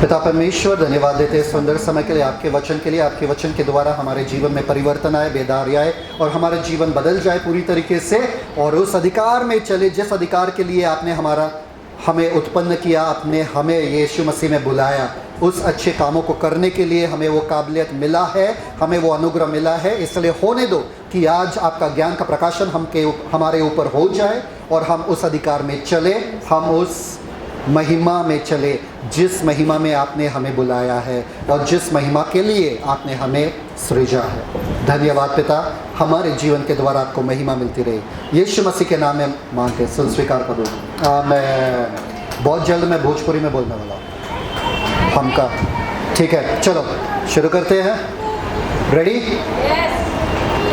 पिता परमेश्वर, धन्यवाद देते हैं सुंदर समय के लिए, आपके वचन के लिए। आपके वचन के द्वारा हमारे जीवन में परिवर्तन आए, बेदारी आए और हमारा जीवन बदल जाए पूरी तरीके से, और उस अधिकार में चले जिस अधिकार के लिए आपने हमें उत्पन्न किया, आपने हमें यीशु मसीह में बुलाया। उस अच्छे कामों को करने के लिए हमें वो काबिलियत मिला है, हमें वो अनुग्रह मिला है। इसलिए होने दो कि आज आपका ज्ञान का प्रकाशन हमारे ऊपर हो जाए और हम उस अधिकार में चले, हम उस महिमा में चले जिस महिमा में आपने हमें बुलाया है और जिस महिमा के लिए आपने हमें सृजा है। धन्यवाद पिता, हमारे जीवन के द्वारा आपको महिमा मिलती रही। यीशु मसीह के नाम में मांगते सुन स्वीकार करो। मैं बहुत जल्द मैं भोजपुरी में बोलने वाला हूँ हमका, ठीक है? चलो शुरू करते हैं। रेडी?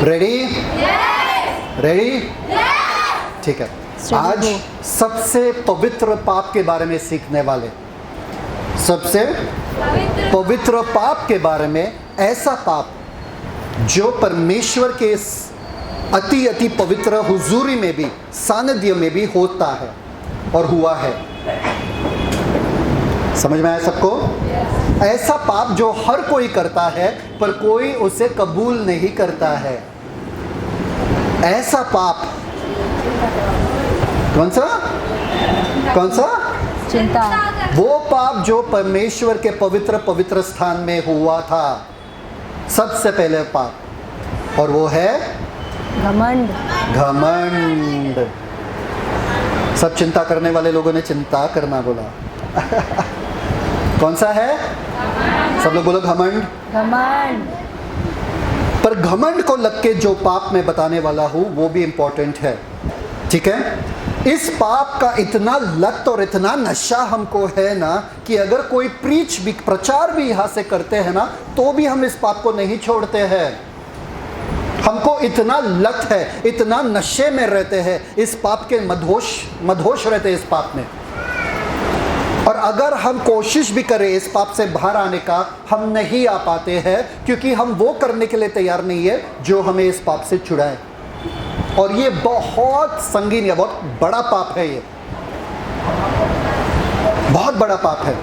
रेडी? रेडी? ठीक है। आज सबसे पवित्र पाप के बारे में सीखने वाले, सबसे पवित्र पाप के बारे में, ऐसा पाप जो परमेश्वर के अति पवित्र हुजूरी में भी, सानिध्य में भी होता है और हुआ है। समझ में आया सबको? ऐसा पाप जो हर कोई करता है पर कोई उसे कबूल नहीं करता है। ऐसा पाप कौन सा? कौन सा? चिंता। वो पाप जो परमेश्वर के पवित्र स्थान में हुआ था, सबसे पहले पाप, और वो है घमंड। घमंड। सब चिंता करने वाले लोगों ने चिंता करना बोला। कौन सा है? सब लोग बोलो घमंड। घमंड। पर घमंड को लग के जो पाप मैं बताने वाला हूं वो भी इंपॉर्टेंट है, ठीक है? इस पाप का इतना लत और इतना नशा हमको है ना कि अगर कोई प्रचार भी यहाँ से करते हैं ना तो भी हम इस पाप को नहीं छोड़ते हैं। हमको इतना लत है, इतना नशे में रहते हैं, इस पाप के मदहोश रहते हैं इस पाप में। और अगर हम कोशिश भी करें इस पाप से बाहर आने का, हम नहीं आ पाते हैं, क्योंकि हम वो करने के लिए तैयार नहीं है जो हमें इस पाप से छुड़ाए। और ये बहुत संगीन है, बहुत बड़ा पाप है, ये बहुत बड़ा पाप है।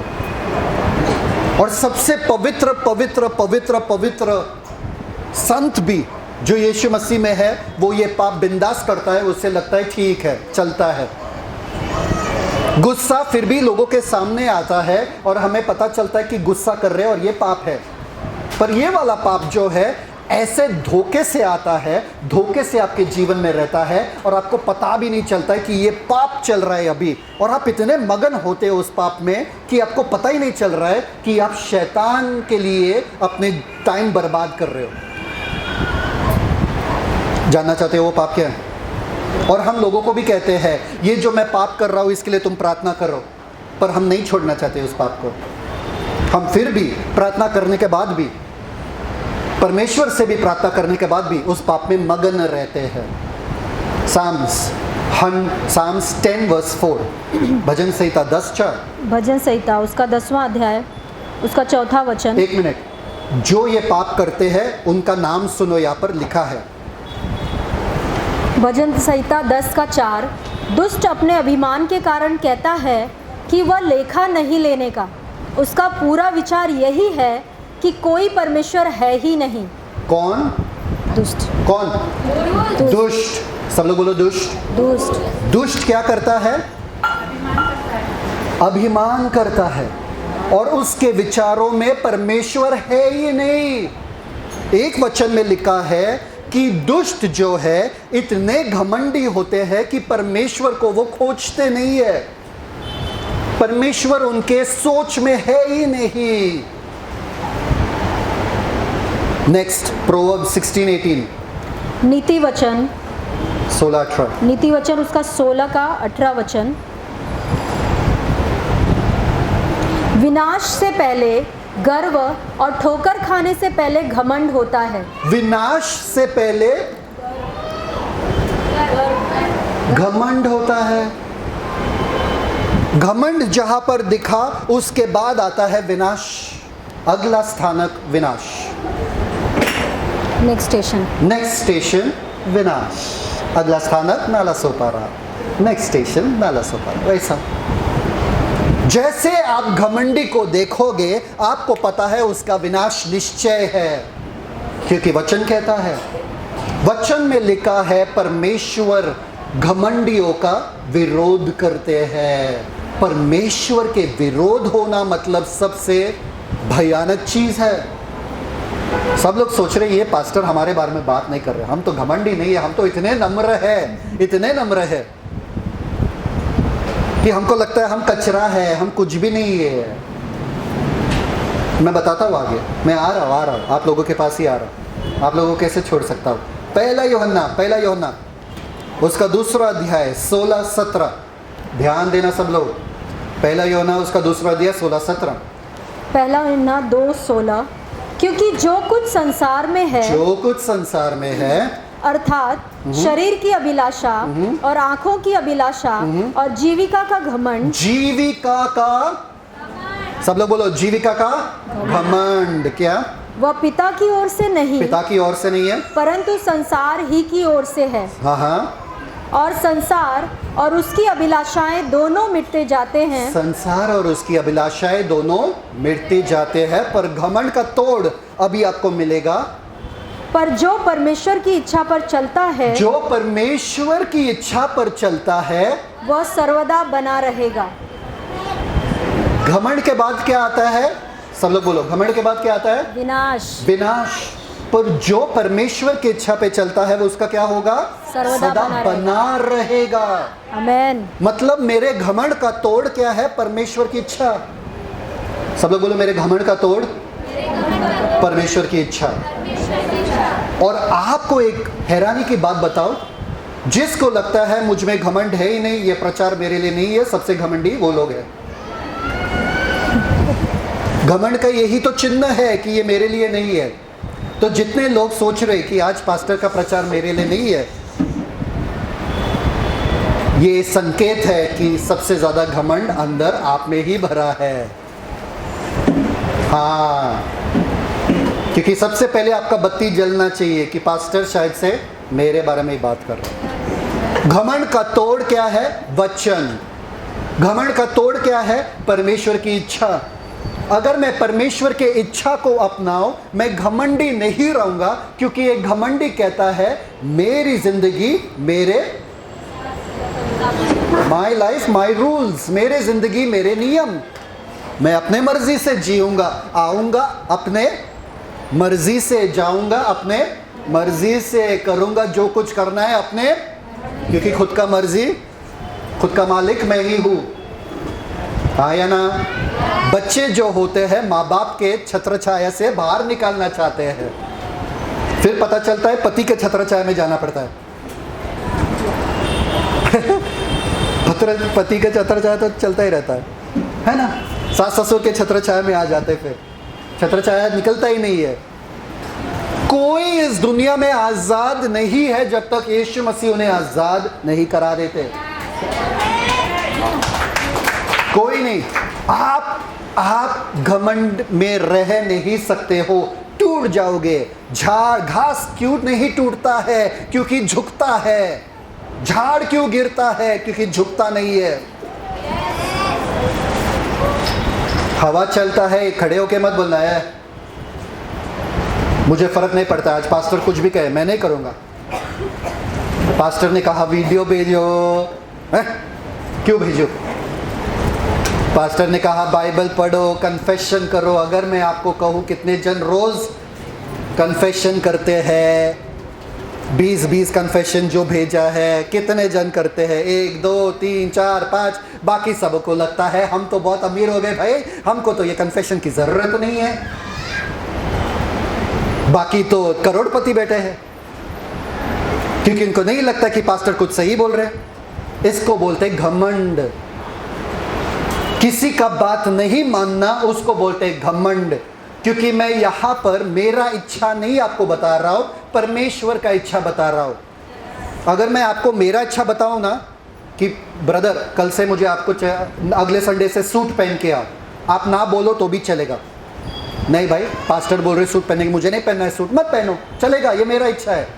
और सबसे पवित्र पवित्र पवित्र पवित्र संत भी जो यीशु मसीह में है, वो ये पाप बिंदास करता है, उससे लगता है ठीक है, चलता है। गुस्सा फिर भी लोगों के सामने आता है और हमें पता चलता है कि गुस्सा कर रहे हैं और ये पाप है। पर ये वाला पाप जो है ऐसे धोखे से आता है, धोखे से आपके जीवन में रहता है और आपको पता भी नहीं चलता है कि ये पाप चल रहा है अभी, और आप इतने मगन होते हो उस पाप में कि आपको पता ही नहीं चल रहा है कि आप शैतान के लिए अपने टाइम बर्बाद कर रहे हो। जानना चाहते हो वो पाप क्या है? और हम लोगों को भी कहते हैं ये जो मैं पाप कर रहा हूँ इसके लिए तुम प्रार्थना करो, पर हम नहीं छोड़ना चाहते उस पाप को। हम फिर भी प्रार्थना करने के बाद भी, परमेश्वर से भी प्रार्थना करने के बाद भी उस पाप में मगन रहते हैं। साम्स 10 वर्स 4, भजन संहिता 10:4। भजन संहिता उसका 10वां अध्याय उसका 4था वचन। एक मिनट, जो ये पाप करते हैं उनका नाम सुनो, यहाँ पर लिखा है। भजन संहिता 10:4। दुष्ट अपने अभिमान के कारण कहता है कि वह लेखा नहीं लेने का, उसका पूरा विचार यही है कि कोई परमेश्वर है ही नहीं। कौन? दुष्ट। कौन? दुष्ट। सब लोग बोलो दुष्ट। दुष्ट। दुष्ट क्या करता है? अभिमान करता है और उसके विचारों में परमेश्वर है ही नहीं। एक वचन में लिखा है कि दुष्ट जो है इतने घमंडी होते हैं कि परमेश्वर को वो खोजते नहीं है, परमेश्वर उनके सोच में है ही नहीं। Next, proverb 16:18। नीति वचन 16:18। नीति वचन उसका 16 का 18 वचन। विनाश से पहले गर्व और ठोकर खाने से पहले घमंड होता है। विनाश से पहले घमंड होता है। घमंड जहां पर दिखा उसके बाद आता है विनाश, अगला स्थानक विनाश। नेक्स्ट स्टेशन विनाश, अगला स्थानक नालासोपारा, नेक्स्ट स्टेशन नालासोपारा। वैसा जैसे आप घमंडी को देखोगे आपको पता है उसका विनाश निश्चय है, क्योंकि वचन कहता है, वचन में लिखा है परमेश्वर घमंडियों का विरोध करते हैं। परमेश्वर के विरोध होना मतलब सबसे भयानक चीज है। सब लोग सोच रहे ये पास्टर हमारे बारे में बात नहीं कर रहे, हम तो घमंडी नहीं है, हम तो इतने नम्र है, इतने नम्र है कि हमको लगता है हम कचरा है, हम कुछ भी नहीं है। मैं बताता हूँ आगे, मैं आ रहा हूँ, आप लोगों के पास ही आ रहा हूँ, आप लोगों को कैसे छोड़ सकता हूँ। पहला यूहन्ना उसका दूसरा अध्याय 16-17, ध्यान देना सब लोग। पहला यूहन्ना उसका दूसरा अध्याय 16-17। पहला यूहन्ना 2:16, क्योंकि जो कुछ संसार में है अर्थात शरीर की अभिलाषा और आंखों की अभिलाषा और जीविका का घमंड, सब लोग बोलो, जीविका का घमंड, क्या वह पिता की ओर से नहीं है, परंतु संसार ही की ओर से है। हाँ, और संसार और उसकी अभिलाषाएं दोनों मिटते जाते हैं। संसार और उसकी अभिलाषाएं दोनों मिटते जाते हैं, पर घमंड का तोड़ अभी आपको मिलेगा। पर जो परमेश्वर की इच्छा पर चलता है वह सर्वदा बना रहेगा। घमंड के बाद क्या आता है? सब लोग बोलो, घमंड के बाद क्या आता है? विनाश। पर जो परमेश्वर की इच्छा पे चलता है वो उसका क्या होगा? सदा बना रहेगा। आमेन। मतलब मेरे घमंड का तोड़ क्या है? परमेश्वर की इच्छा। सब लोग बोलो, मेरे घमंड का तोड़ परमेश्वर की इच्छा। और आपको एक हैरानी की बात बताओ, जिसको लगता है मुझ में घमंड है ही नहीं, ये प्रचार मेरे लिए नहीं है, सबसे घमंडी वो लोग हैं। घमंड का यही तो चिन्ह है कि ये मेरे लिए नहीं है। तो जितने लोग सोच रहे कि आज पास्टर का प्रचार मेरे लिए नहीं है, ये संकेत है कि सबसे ज्यादा घमंड अंदर आप में ही भरा है। हाँ, क्योंकि सबसे पहले आपका बत्ती जलना चाहिए कि पास्टर शायद से मेरे बारे में ही बात कर रहे हैं। घमंड का तोड़ क्या है? वचन। घमंड का तोड़ क्या है? परमेश्वर की इच्छा। अगर मैं परमेश्वर के इच्छा को अपनाऊं, मैं घमंडी नहीं रहूंगा, क्योंकि एक घमंडी कहता है मेरी जिंदगी मेरे, माई लाइफ माई रूल्स, मेरे जिंदगी मेरे नियम, मैं अपने मर्जी से जीऊंगा, आऊंगा अपने मर्जी से, जाऊंगा अपने मर्जी से, करूंगा जो कुछ करना है अपने, क्योंकि खुद का मर्जी, खुद का मालिक मैं ही हूं। आया ना? बच्चे जो होते हैं माँ बाप के छत्र छाया से बाहर निकालना चाहते हैं, फिर पता चलता है पति के छत्र छाया में जाना पड़ता है। पति के छत्र छाया तो चलता ही रहता है ना? सास ससुर के छत्र छाया में आ जाते, फिर छत्र छाया निकलता ही नहीं है। कोई इस दुनिया में आजाद नहीं है जब तक यीशु मसीह उन्हें आजाद नहीं करा देते। कोई नहीं। आप घमंड में रह नहीं सकते हो, टूट जाओगे। झाड़ घास क्यों नहीं टूटता है? क्योंकि झुकता है। झाड़ क्यों गिरता है? क्योंकि झुकता नहीं है। हवा चलता है, खड़े होके मत बोलना है मुझे फर्क नहीं पड़ता, आज पास्टर कुछ भी कहे मैं नहीं करूंगा। पास्टर ने कहा वीडियो भेजो, क्यों भेजो? पास्टर ने कहा बाइबल पढ़ो, कन्फेशन करो। अगर मैं आपको कहूँ कितने जन रोज कन्फेशन करते हैं, 20 कन्फेशन जो भेजा है, कितने जन करते हैं? 1 2 3 4 5। बाकी सबको लगता है हम तो बहुत अमीर हो गए भाई, हमको तो ये कन्फेशन की जरूरत नहीं है। बाकी तो करोड़पति बैठे हैं, क्योंकि इनको नहीं लगता कि पास्टर कुछ सही बोल रहे हैं। इसको बोलते घमंड। किसी का बात नहीं मानना, उसको बोलते घमंड। क्योंकि मैं यहाँ पर मेरा इच्छा नहीं आपको बता रहा हूँ, परमेश्वर का इच्छा बता रहा हूँ। अगर मैं आपको मेरा इच्छा बताऊँ ना कि ब्रदर कल से मुझे आपको अगले संडे से सूट पहन के आओ, आप ना बोलो तो भी चलेगा। नहीं भाई पास्टर बोल रहे सूट पहनने की, मुझे नहीं पहनना है सूट, मत पहनो, चलेगा, ये मेरा इच्छा है।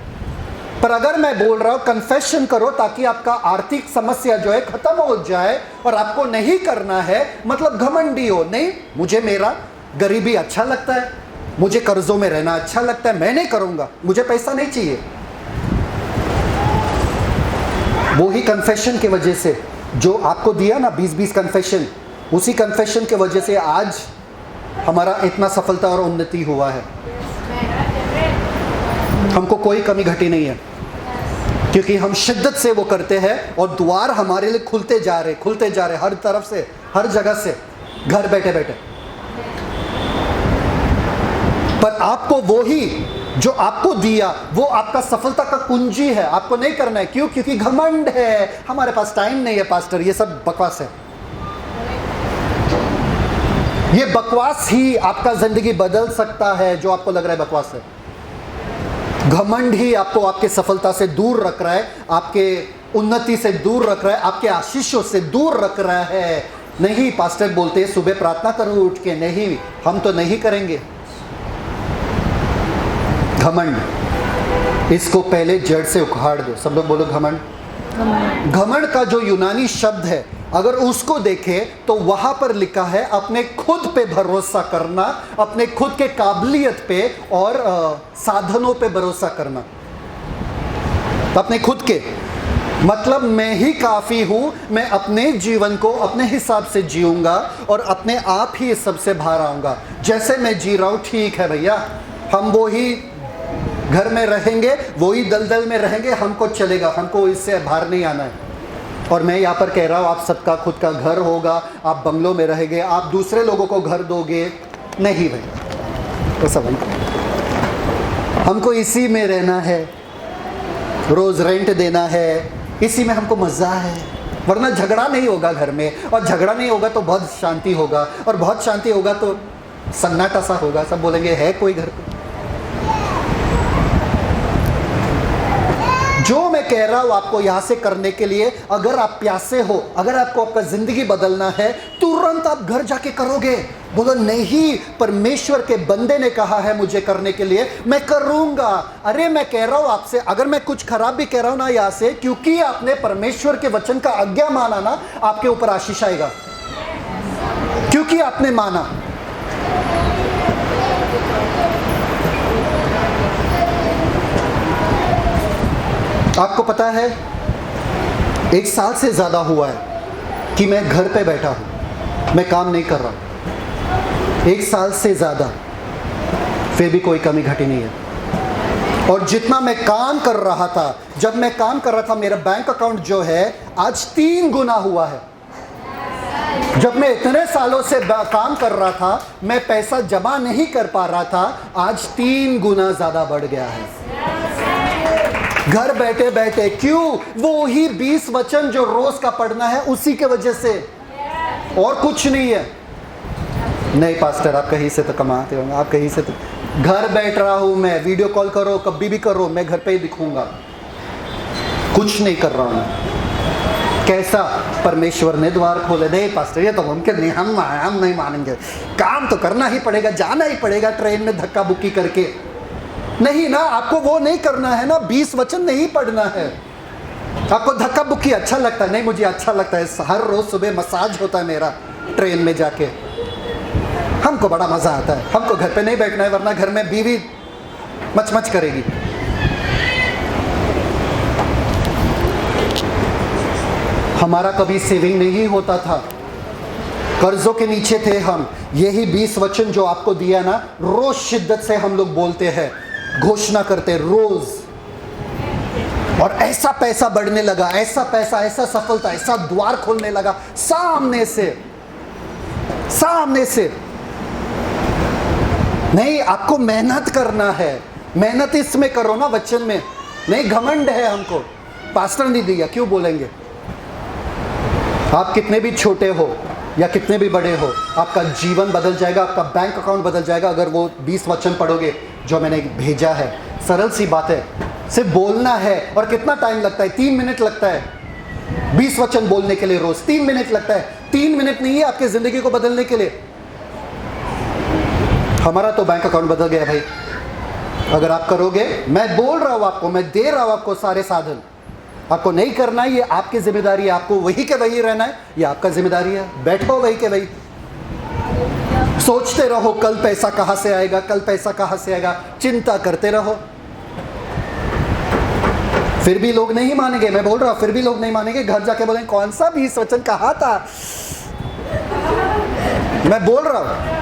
पर अगर मैं बोल रहा हूं कन्फेशन करो ताकि आपका आर्थिक समस्या जो है खत्म हो जाए, और आपको नहीं करना है, मतलब घमंडी हो, नहीं मुझे मेरा गरीबी अच्छा लगता है, मुझे कर्जों में रहना अच्छा लगता है, मैं नहीं करूंगा, मुझे पैसा नहीं चाहिए। वो ही कन्फेशन की वजह से जो आपको दिया ना 20-20 कन्फेशन, उसी कन्फेशन की वजह से आज हमारा इतना सफलता और उन्नति हुआ है। हमको कोई कमी घटी नहीं है, क्योंकि हम शिद्दत से वो करते हैं और द्वार हमारे लिए खुलते जा रहे हर तरफ से, हर जगह से, घर बैठे बैठे। पर आपको वो ही जो आपको दिया वो आपका सफलता का कुंजी है, आपको नहीं करना है। क्यों? क्योंकि घमंड है, हमारे पास टाइम नहीं है पास्टर, ये सब बकवास है। ये बकवास ही आपका जिंदगी बदल सकता है, जो आपको लग रहा है बकवास है। घमंड ही आपको आपके सफलता से दूर रख रहा है, आपके उन्नति से दूर रख रहा है, आपके आशीषों से दूर रख रहा है। नहीं, पास्टर बोलते हैं सुबह प्रार्थना करो उठ के, नहीं हम तो नहीं करेंगे। घमंड, इसको पहले जड़ से उखाड़ दो। सब लोग बोलो घमंड। घमंड का जो यूनानी शब्द है, अगर उसको देखें तो वहां पर लिखा है अपने खुद पे भरोसा करना, अपने खुद के काबिलियत पे और साधनों पे भरोसा करना। अपने खुद के मतलब मैं ही काफ़ी हूँ, मैं अपने जीवन को अपने हिसाब से जीऊँगा और अपने आप ही इस सबसे बाहर आऊँगा। जैसे मैं जी रहा हूँ ठीक है भैया, हम वो ही घर में रहेंगे, वही दलदल में रहेंगे, हमको चलेगा, हमको इससे बाहर नहीं आना है। और मैं यहाँ पर कह रहा हूँ आप सबका खुद का घर होगा, आप बंगलों में रहेंगे, आप दूसरे लोगों को घर दोगे, नहीं भैया वो सब हमको इसी में रहना है, रोज़ रेंट देना है, इसी में हमको मज़ा है। वरना झगड़ा नहीं होगा घर में, और झगड़ा नहीं होगा तो बहुत शांति होगा, और बहुत शांति होगा तो सन्नाटा सा होगा, सब बोलेंगे है कोई घर पे। जो मैं कह रहा हूं आपको यहां से करने के लिए, अगर आप प्यासे हो, अगर आपको आपका जिंदगी बदलना है, तुरंत आप घर जाके करोगे। बोलो नहीं, परमेश्वर के बंदे ने कहा है मुझे करने के लिए, मैं करूंगा। अरे मैं कह रहा हूं आपसे, अगर मैं कुछ खराब भी कह रहा हूं ना यहां से, क्योंकि आपने परमेश्वर के वचन का आज्ञा माना ना, आपके ऊपर आशीष आएगा, क्योंकि आपने माना। आपको पता है 1 साल से ज़्यादा हुआ है कि मैं घर पे बैठा हूँ, मैं काम नहीं कर रहा। 1 साल से ज़्यादा, फिर भी कोई कमी घटी नहीं है। और जितना मैं काम कर रहा था, जब मैं काम कर रहा था, मेरा बैंक अकाउंट जो है आज 3 गुना हुआ है। जब मैं इतने सालों से काम कर रहा था, मैं पैसा जमा नहीं कर पा रहा था, आज 3 गुना ज़्यादा बढ़ गया है, घर बैठे बैठे। क्यों? वो ही 20 वचन जो रोज का पढ़ना है, उसी के वजह से, और कुछ नहीं है। नहीं पास्टर आप कहीं से तो कमाते होंगे, आप कहीं से तो। घर बैठ रहा हूं मैं, वीडियो कॉल करो कभी भी करो, मैं घर पे ही दिखूंगा, कुछ नहीं कर रहा हूं। कैसा? परमेश्वर ने द्वार खोले। नहीं पास्टर ये तो मुमकिन नहीं, हम नहीं मानेंगे, काम तो करना ही पड़ेगा, जाना ही पड़ेगा ट्रेन में धक्का बुक्की करके। नहीं ना, आपको वो नहीं करना है ना, 20 वचन नहीं पढ़ना है। आपको धक्का बुक्की अच्छा लगता है? नहीं मुझे अच्छा लगता है, हर रोज सुबह मसाज होता है मेरा ट्रेन में जाके, हमको बड़ा मजा आता है। हमको घर पे नहीं बैठना है, वरना घर में बीवी मच करेगी। हमारा कभी सेविंग नहीं होता था, कर्जों के नीचे थे हम। यही 20 वचन जो आपको दिया ना, रोज शिद्दत से हम लोग बोलते हैं, घोषणा करते रोज, और ऐसा पैसा बढ़ने लगा, ऐसा पैसा, ऐसा सफलता, ऐसा द्वार खोलने लगा सामने से। नहीं, आपको मेहनत करना है, मेहनत इसमें करो ना, वचन में नहीं। घमंड है हमको, पास्टर नहीं दिया, क्यों बोलेंगे? आप कितने भी छोटे हो या कितने भी बड़े हो, आपका जीवन बदल जाएगा, आपका बैंक अकाउंट बदल जाएगा अगर वो 20 वचन पढ़ोगे जो मैंने भेजा है। सरल सी बात है, सिर्फ बोलना है। और कितना टाइम लगता है? 3 मिनट लगता है 20 वचन बोलने के लिए, रोज 3 मिनट लगता है। 3 मिनट नहीं है आपकी ज़िंदगी को बदलने के लिए। हमारा तो बैंक अकाउंट बदल गया भाई, अगर आप करोगे, मैं बोल रहा हूं आपको, मैं दे रहा हूं आपको सारे साधन, आपको नहीं करना है, ये आपकी जिम्मेदारी है। आपको वही के वही रहना है, ये आपका जिम्मेदारी है। बैठो वही के वही, सोचते रहो कल पैसा कहां से आएगा, कल पैसा कहां से आएगा, चिंता करते रहो। फिर भी लोग नहीं मानेंगे, मैं बोल रहा हूं, फिर भी लोग नहीं मानेंगे। घर जाके बोलेंगे कौन सा 20 वचन कहा था, मैं बोल रहा हूं।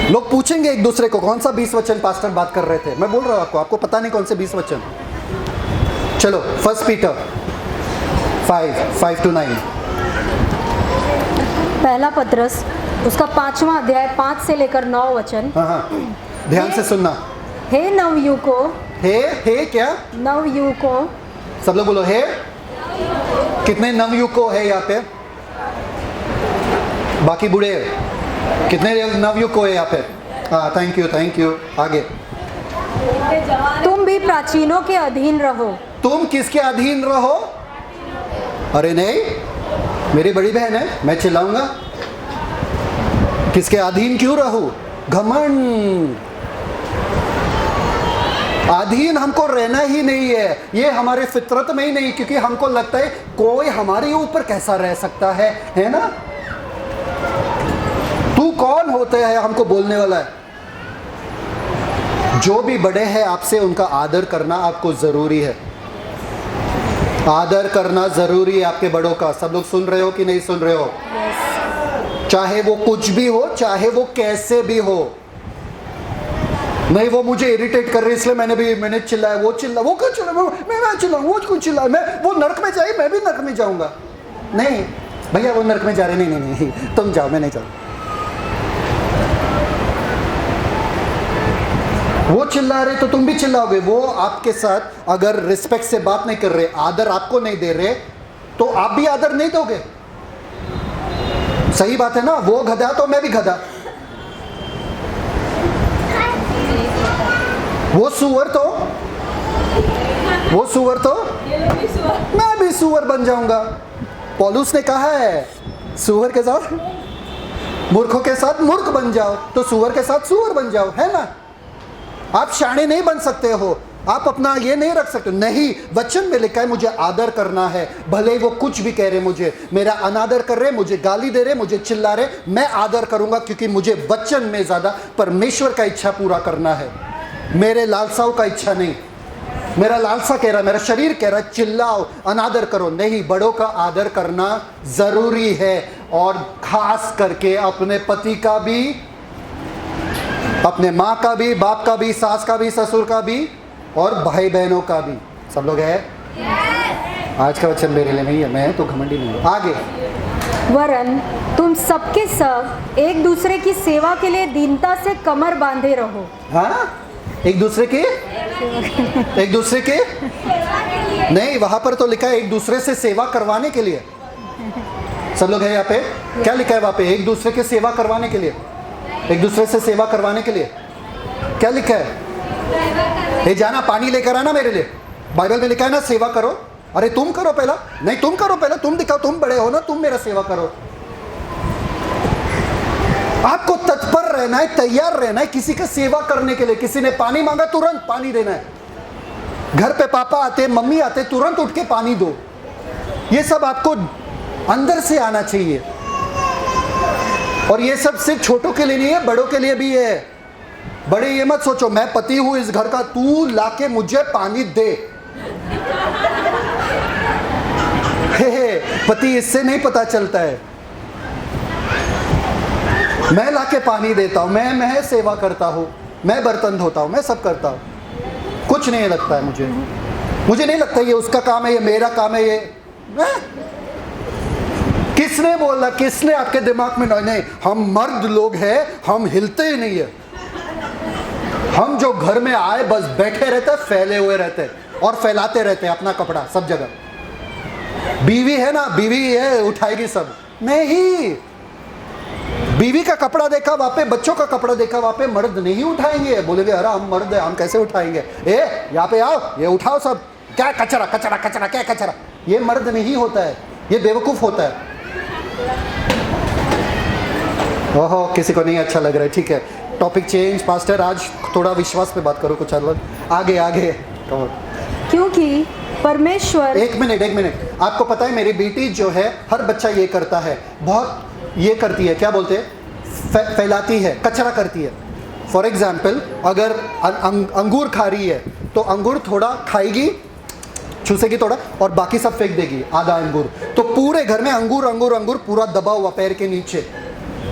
लोग पूछेंगे एक दूसरे को कौन सा 20 वचन पास्टर बात कर रहे थे। मैं बोल रहा हूं आपको, आपको पता नहीं कौन से 20 वचन। चलो 1 पीटर 5:5-9। पहला पत्रस उसका 5वां अध्याय 5 से लेकर 9 वचन। हाँ, ध्यान से सुनना। हे नवयुवको, हे क्या? नवयुवको, सब लोग बोलो हे। कितने नवयुवको है यहाँ पे? बाकी बूढ़े कितने नवयुवको है यहाँ पे? हाँ, थैंक यू। आगे, तुम भी प्राचीनों के अधीन रहो। तुम किसके अधीन रहो? अरे नहीं, मेरी बड़ी बहन है, मैं चिल्लाऊंगा। किसके अधीन क्यों रहूं? घमंड। अधीन हमको रहना ही नहीं है, ये हमारे फितरत में ही नहीं, क्योंकि हमको लगता है कोई हमारे ऊपर कैसा रह सकता है ना? तू कौन होता है हमको बोलने वाला है? जो भी बड़े हैं आपसे, उनका आदर करना आपको जरूरी है। आदर करना जरूरी है आपके बड़ों का। सब लोग सुन रहे हो कि नहीं सुन रहे हो? चाहे वो कुछ भी हो, चाहे वो कैसे भी हो। नहीं वो मुझे इरिटेट कर रही है इसलिए मैंने चिल्लाया, वो चिल्ला, वो क्यों चिल्ला, मैं चिल्लाऊं, वो क्यों चिल्ला, मैं वो नरक में जाए, मैं भी नरक में जाऊंगा। नहीं भैया वो नरक में जा रहे, नहीं तुम जाओ, मैं नहीं जाऊँ। वो चिल्ला रहे तो तुम भी चिल्लाओगे। वो आपके साथ अगर रिस्पेक्ट से बात नहीं कर रहे, आदर आपको नहीं दे रहे, तो आप भी आदर नहीं दोगे। सही बात है ना? वो गधा तो मैं भी गधा, वो सुअर तो मैं भी सुअर बन जाऊंगा। पौलुस ने कहा है सुअर के साथ, मूर्खों के साथ मूर्ख बन जाओ, तो सुअर के साथ सुअर बन जाओ, है ना? आप शाणे नहीं बन सकते हो, आप अपना ये नहीं रख सकते। नहीं, वचन में लिखा है मुझे आदर करना है, भले वो कुछ भी कह रहे, मुझे मेरा अनादर कर रहे, मुझे गाली दे रहे, मुझे चिल्ला रहे, मैं आदर करूंगा, क्योंकि मुझे वचन में ज्यादा परमेश्वर का इच्छा पूरा करना है, मेरे लालसाओं का इच्छा नहीं। मेरा लालसा कह रहा है, मेरा शरीर कह रहा है चिल्लाओ, अनादर करो। नहीं, बड़ों का आदर करना जरूरी है, और खास करके अपने पति का भी, अपने माँ का भी, बाप का भी, सास का भी, ससुर का भी, और भाई बहनों का भी। सब लोग है? आज का वचन मेरे लिए नहीं है, मैं तो घमंडी नहीं हूँ। आगे, वरन तुम सबके सब एक दूसरे की सेवा के लिए दीनता से कमर बांधे रहो। हाँ, एक दूसरे के नहीं, वहां पर तो लिखा है एक दूसरे से सेवा करवाने के लिए। सब लोग है यहाँ पे? क्या लिखा है वहां पे? एक दूसरे के सेवा करवाने के लिए, एक दूसरे से सेवा करवाने के लिए क्या लिखा है? ये जाना पानी लेकर आना मेरे लिए। बाइबल में लिखा है ना सेवा करो। अरे तुम करो पहला, नहीं तुम करो पहला, तुम दिखाओ, तुम बड़े हो ना, तुम मेरा सेवा करो। आपको तत्पर रहना है, तैयार रहना है किसी का सेवा करने के लिए। किसी ने पानी मांगा, तुरंत पानी देना है। घर पे पापा आते, मम्मी आते, तुरंत उठ के पानी दो। ये सब आपको अंदर से आना चाहिए। और ये सब सिर्फ छोटों के लिए नहीं है, बड़ों के लिए भी है। बड़े ये मत सोचो मैं पति हूं इस घर का, तू लाके मुझे पानी दे। पति इससे नहीं पता चलता है। मैं लाके पानी देता हूं, मैं सेवा करता हूं, मैं बर्तन धोता हूं, मैं सब करता हूं, कुछ नहीं लगता है मुझे नहीं लगता ये उसका काम है, ये मेरा काम है। ये किसने बोला? किसने आपके दिमाग में? नहीं, हम मर्द लोग हैं, हम हिलते ही नहीं है। हम जो घर में आए बस बैठे रहते, फैले हुए रहते और फैलाते रहते अपना कपड़ा सब जगह। बीवी है ना, बीवी है, उठाएगी सब। नहीं, बीवी का कपड़ा देखा वहां पे, बच्चों का कपड़ा देखा वहां पे, मर्द नहीं उठाएंगे। बोलेंगे अरे हम मर्द है, हम कैसे उठाएंगे? यहाँ पे आओ, ये उठाओ सब। क्या कचरा कचरा कचरा, क्या कचरा? ये मर्द नहीं होता है, ये बेवकूफ होता है। ओहो, किसी को नहीं अच्छा लग रहा है, ठीक है, टॉपिक चेंज। पास्टर आज थोड़ा विश्वास पे बात करो, कुछ अलग। आगे आगे कहो। क्योंकि परमेश्वर, एक मिनट, आपको पता है मेरी बेटी जो है, हर बच्चा ये करता है, बहुत ये करती है, क्या बोलते हैं, फैलाती है, कचरा करती है। फॉर एग्जाम्पल, अगर अंगूर खा रही है तो अंगूर थोड़ा खाएगी, चूसेगी थोड़ा, और बाकी सब फेंक देगी, आधा अंगूर। तो पूरे घर में अंगूर अंगूर अंगूर पूरा दबा हुआ पैर के नीचे।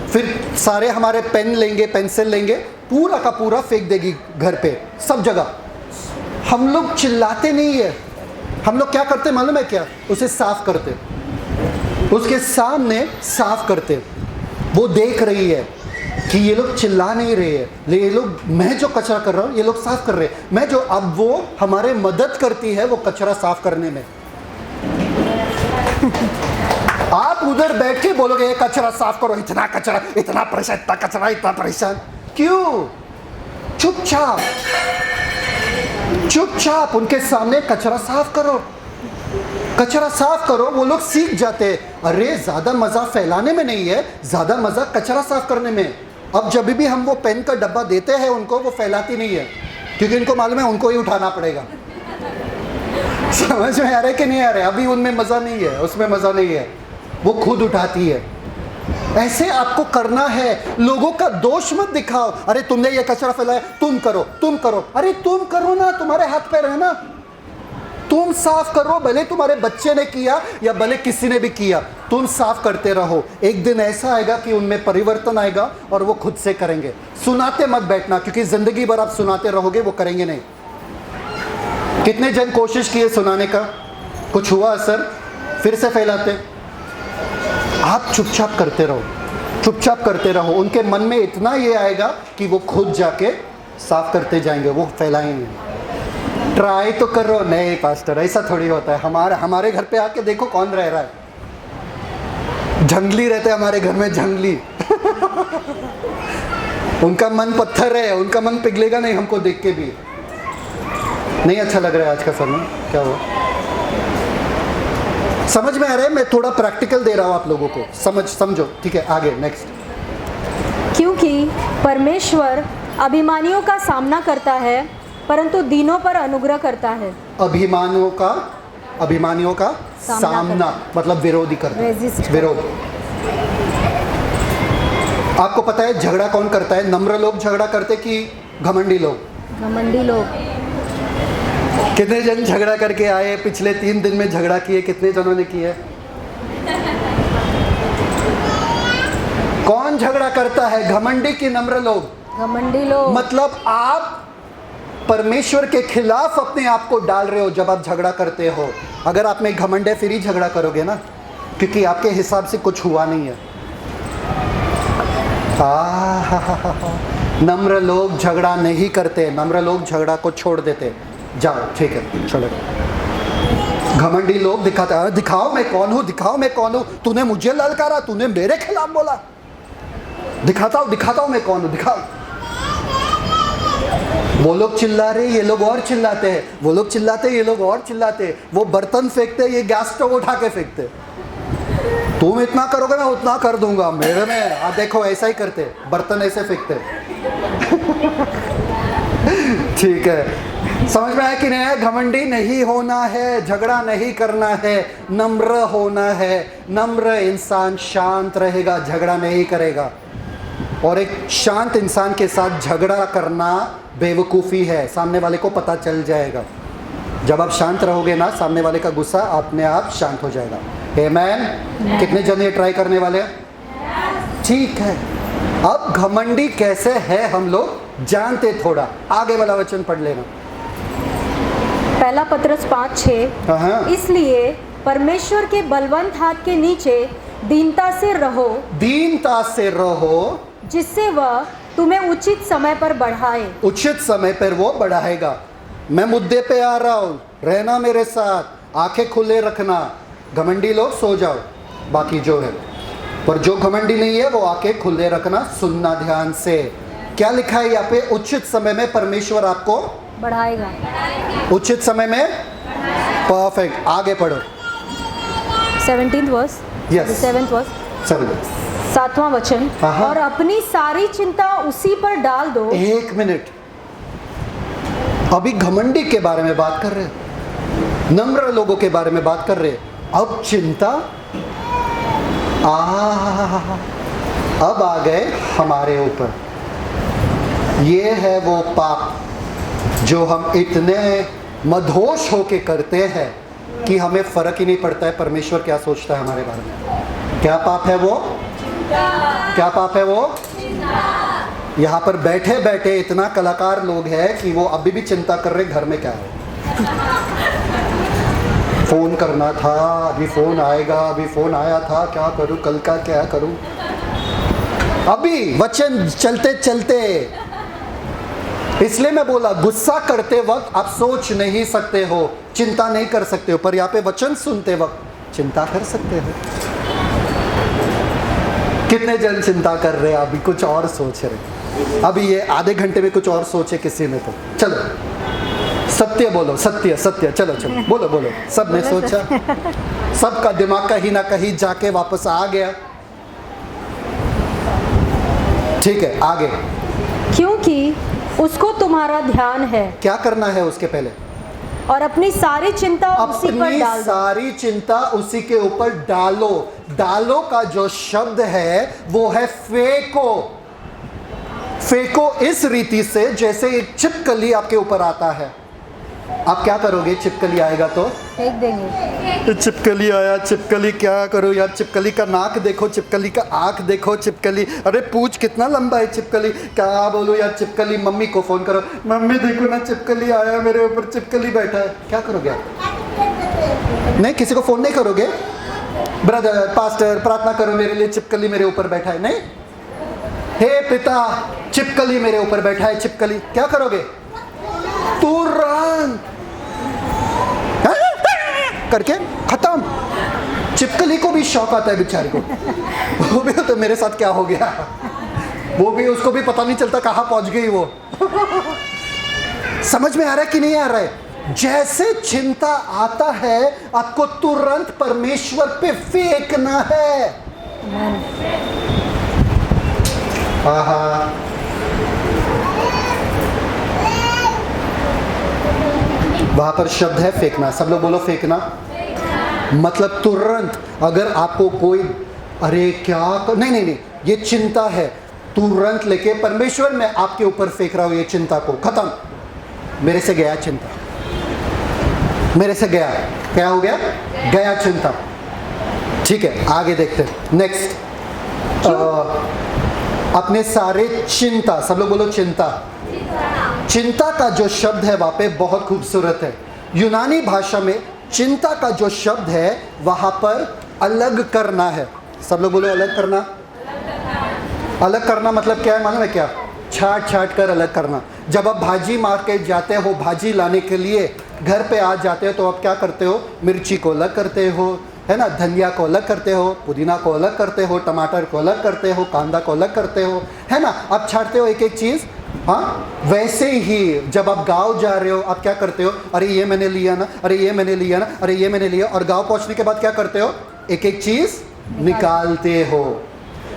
फिर सारे हमारे पेन लेंगे, पेंसिल लेंगे, पूरा का पूरा फेंक देगी घर पे, सब जगह। हम लोग चिल्लाते नहीं है, हम लोग क्या करते मालूम है क्या, उसे साफ करते, उसके सामने साफ करते। वो देख रही है कि ये लोग चिल्ला नहीं रहे हैं, ये लोग, मैं जो कचरा कर रहा हूँ ये लोग साफ कर रहे हैं, मैं जो, अब वो हमारे मदद करती है वो कचरा साफ करने में। आप उधर बैठे बोलोगे ये कचरा साफ करो, इतना कचरा, इतना परेशान, इतना कचरा, इतना परेशान क्यों? चुपचाप चुपचाप उनके सामने कचरा साफ करो, कचरा साफ करो। वो लोग सीख जाते हैं, अरे ज़्यादा मज़ा फैलाने में नहीं है, ज़्यादा मज़ा कचरा साफ करने में। अब जब भी हम वो पेन का डब्बा देते हैं उनको, वो फैलाती नहीं है, क्योंकि इनको मालूम है उनको ही उठाना पड़ेगा। समझ में आ रहा है कि नहीं आ रहा है? अभी उनमें मज़ा नहीं है, उसमें मज़ा नहीं है, वो खुद उठाती है। ऐसे आपको करना है, लोगों का दोष मत दिखाओ, अरे तुमने ये कचरा फैलाया, तुम करो, तुम करो। अरे तुम करो ना, तुम्हारे हाथ पैर है ना, तुम साफ करो। भले तुम्हारे बच्चे ने किया या भले किसी ने भी किया, तुम साफ करते रहो। एक दिन ऐसा आएगा कि उनमें परिवर्तन आएगा और वो खुद से करेंगे। सुनाते मत बैठना, क्योंकि जिंदगी भर आप सुनाते रहोगे, वो करेंगे नहीं। कितने जन कोशिश किए सुनाने का, कुछ हुआ असर, फिर से फैलाते। आप चुपचाप करते रहो, चुपचाप करते रहो। उनके मन में इतना ये आएगा कि वो खुद जाके साफ करते जाएंगे, वो फैलाएंगे। ट्राई तो करो। नहीं पास्टर, ऐसा थोड़ी होता है। हमारे घर पे आके देखो कौन रह रहा है, जंगली रहते हैं हमारे घर में, जंगली। उनका मन पत्थर है, उनका मन पिघलेगा नहीं हमको देख के भी। नहीं अच्छा लग रहा है आज का समय, क्या हुआ? समझ में आ रहा है? मैं थोड़ा प्रैक्टिकल दे रहा हूँ आप लोगों को, समझो। ठीक है, आगे नेक्स्ट। क्योंकि परमेश्वर अभिमानियों का सामना करता है, परंतु दीनों पर अनुग्रह करता है। अभिमानियों का सामना मतलब विरोधी करता है, विरोध। आपको पता है झगड़ा कौन करता है? नम्र लोग झगड़ा करते कि घमंडी लोग? घमंडी लोग। कितने जन झगड़ा करके आए पिछले 3 दिन में? झगड़ा किए कितने जनों ने किए? कौन झगड़ा करता है, घमंडी की नम्र लोग? घमंडी लोग। मतलब आप परमेश्वर के खिलाफ अपने आप को डाल रहे हो जब आप झगड़ा करते हो। अगर आप में घमंड है फिर ही झगड़ा करोगे ना, क्योंकि आपके हिसाब से कुछ हुआ नहीं है। नम्र लोग झगड़ा नहीं करते, नम्र लोग झगड़ा को छोड़ देते। जाओ ठीक है, चलो। घमंडी लोग दिखाते हैं, दिखाओ मैं कौन हूँ, दिखाओ मैं कौन हूँ, तूने मुझे ललकारा, तूने मेरे खिलाफ बोला, दिखाता हूँ मैं कौन हूँ, दिखाओ। वो लोग चिल्ला रहे, ये लोग और चिल्लाते हैं, वो लोग चिल्लाते, ये लोग और चिल्लाते हैं। वो बर्तन फेंकते, ये गैस स्टोव उठा के फेंकते। तुम इतना करोगे मैं उतना कर दूंगा, मेरे में आप देखो ऐसा ही करते, बर्तन ऐसे फेंकते। ठीक है, समझ में आया कि नहीं? घमंडी नहीं होना है, झगड़ा नहीं करना है, नम्र होना है। नम्र इंसान शांत रहेगा, झगड़ा नहीं करेगा। और एक शांत इंसान के साथ झगड़ा करना बेवकूफ़ी है, सामने वाले को पता चल जाएगा। जब आप शांत रहोगे ना, सामने वाले का गुस्सा अपने आप शांत हो जाएगा। आमेन। कितने जन ये ट्राई करने वाले हैं? ठीक है। अब घमंडी कैसे है हम लोग जानते, थोड़ा आगे वाला वचन पढ़ लेना। पहला पत्रस 5:6। इसलिए परमेश्वर के बलवंत हाथ के नीचे दीनता से रहो, दीनता से रहो, जिससे वह तुम्हें उचित समय पर बढ़ाए। उचित समय पर वो बढ़ाएगा। मैं मुद्दे पे आ रहा हूँ, रहना मेरे साथ, आंखें खुले रखना। घमंडी लोग सो जाओ, बाकी जो है, पर जो घमंडी नहीं है वो आंखें खुले रखना, सुनना ध्यान से। क्या लिखा है यहाँ पे? उचित समय में परमेश्वर आपको बढ़ाएगा। उचित समय में, परफेक्ट। आगे पढ़ो। 17th verse, Yes. 7th verse, 7वां वचन। और अपनी सारी चिंता उसी पर डाल दो। एक मिनट, अभी घमंडी के बारे में बात कर रहे, नम्र लोगों के बारे में बात कर रहे, अब चिंता अब आ गए हमारे ऊपर। ये है वो पाप जो हम इतने मदहोश होके करते हैं कि हमें फर्क ही नहीं पड़ता है परमेश्वर क्या सोचता है हमारे बारे में। क्या पाप है वो? क्या पाप है वो? यहाँ पर बैठे बैठे इतना कलाकार लोग हैं कि वो अभी भी चिंता कर रहे घर में क्या है। फोन करना था, अभी फोन आएगा, अभी फोन आया था, क्या करूं, कल का क्या करूं। अभी वचन चलते चलते, इसलिए मैं बोला गुस्सा करते वक्त आप सोच नहीं सकते हो, चिंता नहीं कर सकते हो, पर यहाँ पे वचन सुनते वक्त चिंता कर सकते हो। कितने जन चिंता कर रहे हैं, अभी कुछ और सोच रहे, अभी ये आधे घंटे में कुछ और सोचे किसी ने तो। चलो सत्य बोलो, सत्य सत्य, चलो चलो बोलो बोलो। सब ने सोचा, सबका दिमाग कहीं ना कहीं जाके वापस आ गया। ठीक है, आगे। क्योंकि उसको तुम्हारा ध्यान है। क्या करना है उसके पहले? और अपनी सारी चिंता उसी पर अपनी डाल दो। सारी चिंता उसी के ऊपर डालो। डालो का जो शब्द है वो है फेंको। फेंको इस रीति से जैसे एक छिपकली आपके ऊपर आता है। आप क्या करोगे? छिपकली आएगा तो फेंक देंगे। छिपकली आया, छिपकली क्या करो यार, छिपकली का नाक देखो, छिपकली का आंख देखो, छिपकली, अरे पूछ कितना लंबा है छिपकली, क्या बोलो यार छिपकली। मम्मी को फोन करो, मम्मी देखो ना छिपकली आया मेरे ऊपर, छिपकली बैठा है। क्या करोगे आप? नहीं, किसी को फोन नहीं करोगे? ब्रदर पास्टर प्रार्थना करो मेरे लिए, छिपकली मेरे ऊपर बैठा है। नहीं, हे पिता छिपकली मेरे ऊपर बैठा है, छिपकली। क्या करोगे? तुरंत करके खत्म। छिपकली को भी शौक आता है बेचारे को, वो भी तो मेरे साथ क्या हो गया, वो भी, उसको भी पता नहीं चलता कहाँ पहुंच गई वो। समझ में आ रहा है कि नहीं आ रहा है? जैसे चिंता आता है आपको तुरंत परमेश्वर पे फेंकना है। आहा, वहां पर शब्द है फेंकना। सब लोग बोलो फेंकना। मतलब तुरंत अगर आपको कोई, अरे क्या नहीं नहीं नहीं, ये चिंता है, तुरंत लेके परमेश्वर मैं आपके ऊपर फेंक रहा हूं ये चिंता को, खत्म। मेरे से गया चिंता, मेरे से गया। क्या हो गया? गया चिंता। ठीक है, आगे देखते हैं। नेक्स्ट, अपने सारे चिंता, सब लोग बोलो चिंता। चिंता का जो शब्द है वहां पे बहुत खूबसूरत है। यूनानी भाषा में चिंता का जो शब्द है वहां पर अलग करना है। सब लोग बोलो अलग करना। अलग करना मतलब क्या है मालूम है क्या? छाट छाट कर अलग करना। जब आप भाजी मार्केट जाते हो, भाजी लाने के लिए घर पे आ जाते हो, तो आप क्या करते हो? मिर्ची को अलग करते हो, है ना, धनिया को अलग करते हो, पुदीना को अलग करते हो, टमाटर को अलग करते हो, कांदा को अलग करते हो, है ना, आप छाटते हो एक एक चीज़। हाँ, वैसे ही जब आप गांव जा रहे हो आप क्या करते हो? अरे ये मैंने लिया ना, अरे ये मैंने लिया ना, अरे ये मैंने लिया, और गांव पहुंचने के बाद क्या करते हो? एक एक चीज निकालते हो।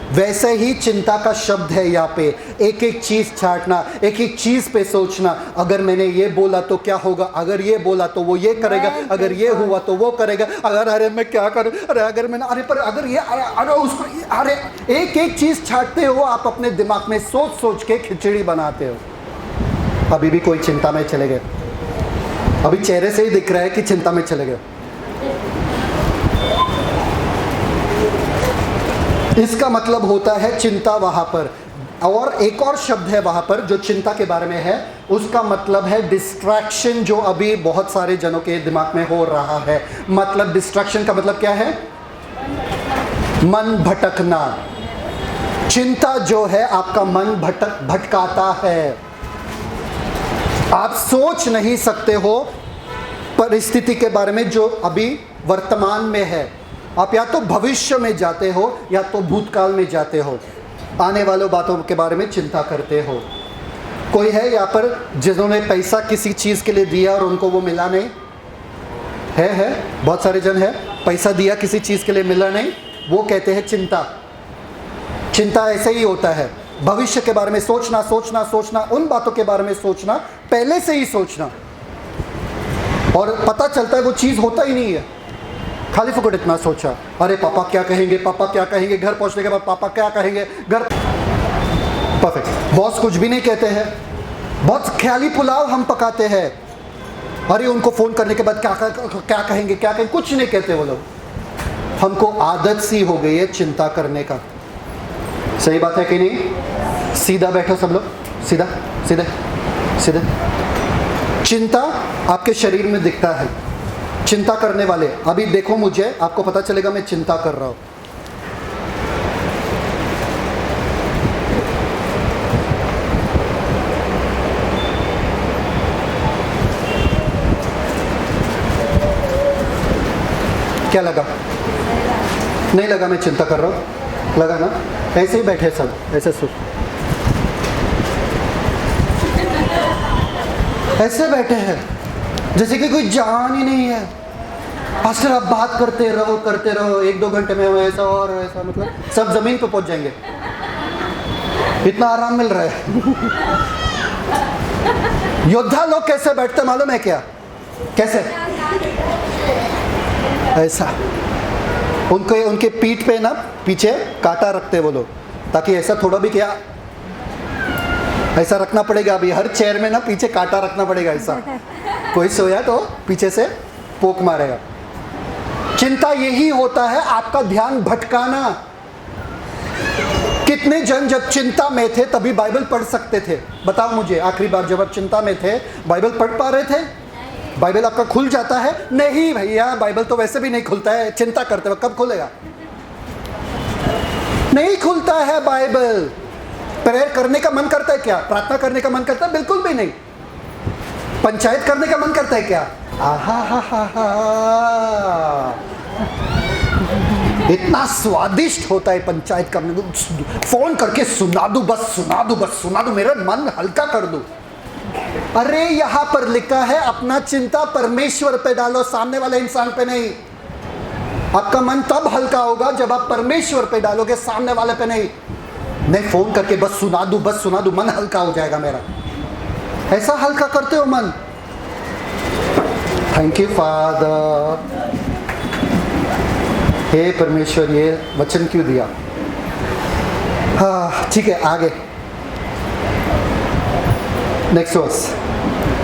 वैसे ही चिंता का शब्द है यहाँ पे, एक एक चीज छाटना, एक एक चीज पे सोचना। अगर मैंने ये बोला तो क्या होगा, अगर ये बोला तो वो ये करेगा, अगर ये हुआ तो वो करेगा, अगर, अरे मैं क्या करूं, अरे अगर मैंने, अरे पर अगर ये आया, अरे उसको, अरे एक एक चीज छाटते हो आप अपने दिमाग में, सोच सोच के खिचड़ी बनाते हो। अभी भी कोई चिंता में चले गए, अभी चेहरे से ही दिख रहा है कि चिंता में चले गए। इसका मतलब होता है चिंता वहां पर। और एक और शब्द है वहां पर जो चिंता के बारे में है, उसका मतलब है डिस्ट्रैक्शन, जो अभी बहुत सारे जनों के दिमाग में हो रहा है। मतलब डिस्ट्रैक्शन का मतलब क्या है? मन भटकना। चिंता जो है आपका मन भटकाता है। आप सोच नहीं सकते हो परिस्थिति के बारे में जो अभी वर्तमान में है। आप या तो भविष्य में जाते हो या तो भूतकाल में जाते हो, आने वालों बातों के बारे में चिंता करते हो। कोई है यहाँ पर जिन्होंने पैसा किसी चीज़ के लिए दिया और उनको वो मिला नहीं? है बहुत सारे जन है, पैसा दिया किसी चीज़ के लिए मिला नहीं, वो कहते हैं चिंता। चिंता ऐसे ही होता है, भविष्य के बारे में सोचना सोचना सोचना, उन बातों के बारे में सोचना, पहले से ही सोचना, और पता चलता है वो चीज़ होता ही नहीं है। खाली फुकट इतना सोचा, अरे पापा क्या कहेंगे, पापा क्या कहेंगे, घर पहुंचने के बाद पापा क्या कहेंगे, घर परफेक्ट, बॉस कुछ भी नहीं कहते हैं, बहुत ख्याली पुलाव हम पकाते हैं, अरे उनको फ़ोन करने के बाद क्या कहेंगे, क्या कहेंगे, कुछ नहीं कहते वो लोग। हमको आदत सी हो गई है चिंता करने का। सही बात है कि नहीं? सीधा बैठो सब लोग, सीधा सीधे सीधे। चिंता आपके शरीर में दिखता है। चिंता करने वाले, अभी देखो मुझे, आपको पता चलेगा मैं चिंता कर रहा हूं। क्या लगा? नहीं लगा मैं चिंता कर रहा हूं? लगा ना? ऐसे ही बैठे सब, ऐसे ऐसे बैठे हैं जैसे कि कोई जान ही नहीं है। पास्टर आप बात करते रहो, 1-2 घंटे में ऐसा और ऐसा, मतलब सब जमीन पे पहुंच जाएंगे, इतना आराम मिल रहा है। योद्धा लोग कैसे बैठते मालूम है क्या? कैसे? ऐसा, उनके पीठ पे ना पीछे कांटा रखते वो लोग, ताकि ऐसा थोड़ा भी क्या ऐसा रखना पड़ेगा। अभी हर चेयर में ना पीछे कांटा रखना पड़ेगा, ऐसा कोई सोया तो पीछे से पोक मारेगा। चिंता यही होता है, आपका ध्यान भटकाना। कितने जन जब चिंता में थे तभी बाइबल पढ़ सकते थे? बताओ मुझे, आखिरी बार जब आप चिंता में थे बाइबल पढ़ पा रहे थे? बाइबल आपका खुल जाता है? नहीं भैया, बाइबल तो वैसे भी नहीं खुलता है चिंता करते वक्त। कब खुलेगा? नहीं खुलता है बाइबल। प्रेयर करने का मन करता है क्या? प्रार्थना करने का मन करता है? बिल्कुल भी नहीं। पंचायत करने का मन करता है क्या? आहा हा हा हा, इतना स्वादिष्ट होता है पंचायत करने। फोन करके सुना दूं, बस सुना दूं, बस सुना दूं, मेरा मन हल्का कर दूं। अरे यहां पर लिखा है अपना चिंता परमेश्वर पे डालो, सामने वाले इंसान पे नहीं। आपका मन तब हल्का होगा जब आप परमेश्वर पे डालोगे, सामने वाले पे नहीं। नहीं फोन करके बस सुना दूं, बस सुना दूं, मन हल्का हो जाएगा मेरा। ऐसा हल्का करते हो मन? Thank you father. हे परमेश्वर, ये वचन क्यों दिया? हाँ ठीक है, आगे नेक्स्ट वर्स,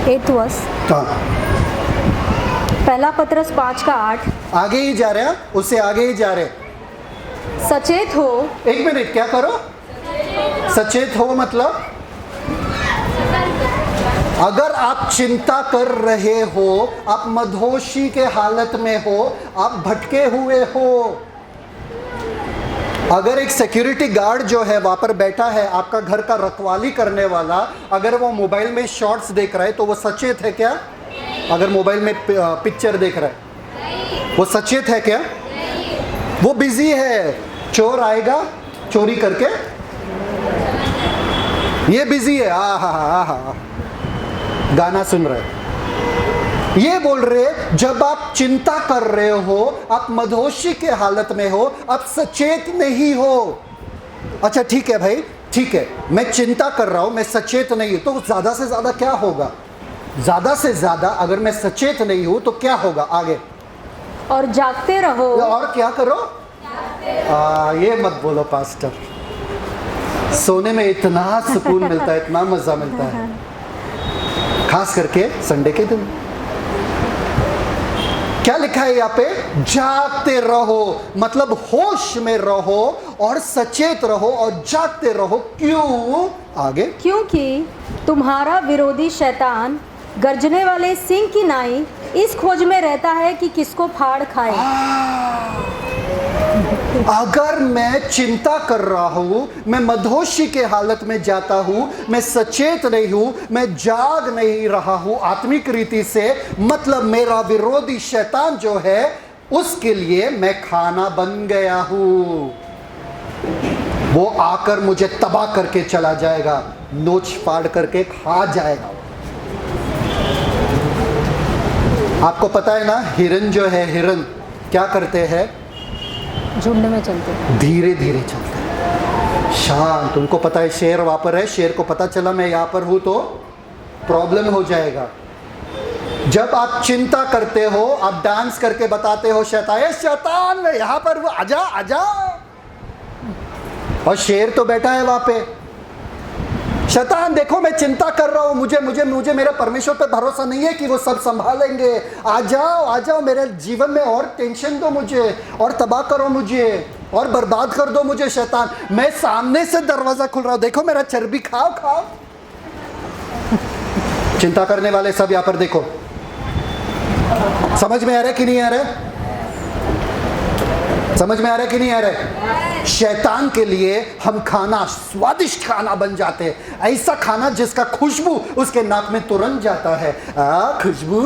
8th वर्स। हाँ, पहला पत्रस 5:8। आगे ही जा रहे हैं, उससे आगे ही जा रहे हैं। सचेत हो। एक मिनट, क्या करो? सचेत हो मतलब अगर आप चिंता कर रहे हो, आप मदहोशी के हालत में हो, आप भटके हुए हो, अगर एक सिक्योरिटी गार्ड जो है वहां पर बैठा है, आपका घर का रखवाली करने वाला, अगर वो मोबाइल में शॉर्ट्स देख रहा है तो वो सचेत है क्या? अगर मोबाइल में पिक्चर देख रहा है वो सचेत है क्या? वो बिजी है। चोर आएगा चोरी करके, ये बिजी है, आहा गाना सुन रहे। ये बोल रहे जब आप चिंता कर रहे हो, आप मदहोशी के हालत में हो, आप सचेत नहीं हो। अच्छा ठीक है भाई, ठीक है, मैं चिंता कर रहा हूं, मैं सचेत नहीं हूं, तो ज्यादा से ज्यादा क्या होगा? ज्यादा से ज्यादा अगर मैं सचेत नहीं हूं तो क्या होगा? आगे, और जागते रहो। और क्या करो? ये मत बोलो पास्टर, सोने में इतना सुकून मिलता है, इतना मजा मिलता है, खास करके संडे के दिन। क्या लिखा है यहाँ पे? जागते रहो, मतलब होश में रहो और सचेत रहो और जागते रहो। क्यों? आगे, क्योंकि तुम्हारा विरोधी शैतान गर्जने वाले सिंह की नाई इस खोज में रहता है कि किसको फाड़ खाए। अगर मैं चिंता कर रहा हूं, मैं मदहोशी के हालत में जाता हूं, मैं सचेत नहीं हूं, मैं जाग नहीं रहा हूं आत्मिक रीति से, मतलब मेरा विरोधी शैतान जो है उसके लिए मैं खाना बन गया हूं। वो आकर मुझे तबाह करके चला जाएगा, नोच फाड़ करके खा जाएगा। आपको पता है ना, हिरन जो है, हिरन क्या करते हैं? झुंड में चलते हैं, धीरे धीरे चलते हैं। शांत। उनको पता है शेर वहां पर है, शेर को पता चला मैं यहाँ पर हूं तो प्रॉब्लम हो जाएगा। जब आप चिंता करते हो, आप डांस करके बताते हो शैतान मैं यहाँ पर हूं, आजा आजा, और शेर तो बैठा है वहां पे। शैतान देखो मैं चिंता कर रहा हूं, मुझे मेरे परमेश्वर पे भरोसा नहीं है कि वो सब संभालेंगे, आ जाओ मेरे जीवन में और टेंशन दो मुझे, और तबाह करो मुझे, और बर्बाद कर दो मुझे शैतान। मैं सामने से दरवाजा खुल रहा हूं, देखो मेरा चर्बी खाओ। चिंता करने वाले सब यहां पर देखो। समझ में आ रहा है कि नहीं आ रहा है? समझ में आ रहा है कि नहीं आ रहा है? शैतान के लिए हम खाना, स्वादिष्ट खाना बन जाते हैं, ऐसा खाना जिसका खुशबू उसके नाक में तुरंत जाता है। खुशबू।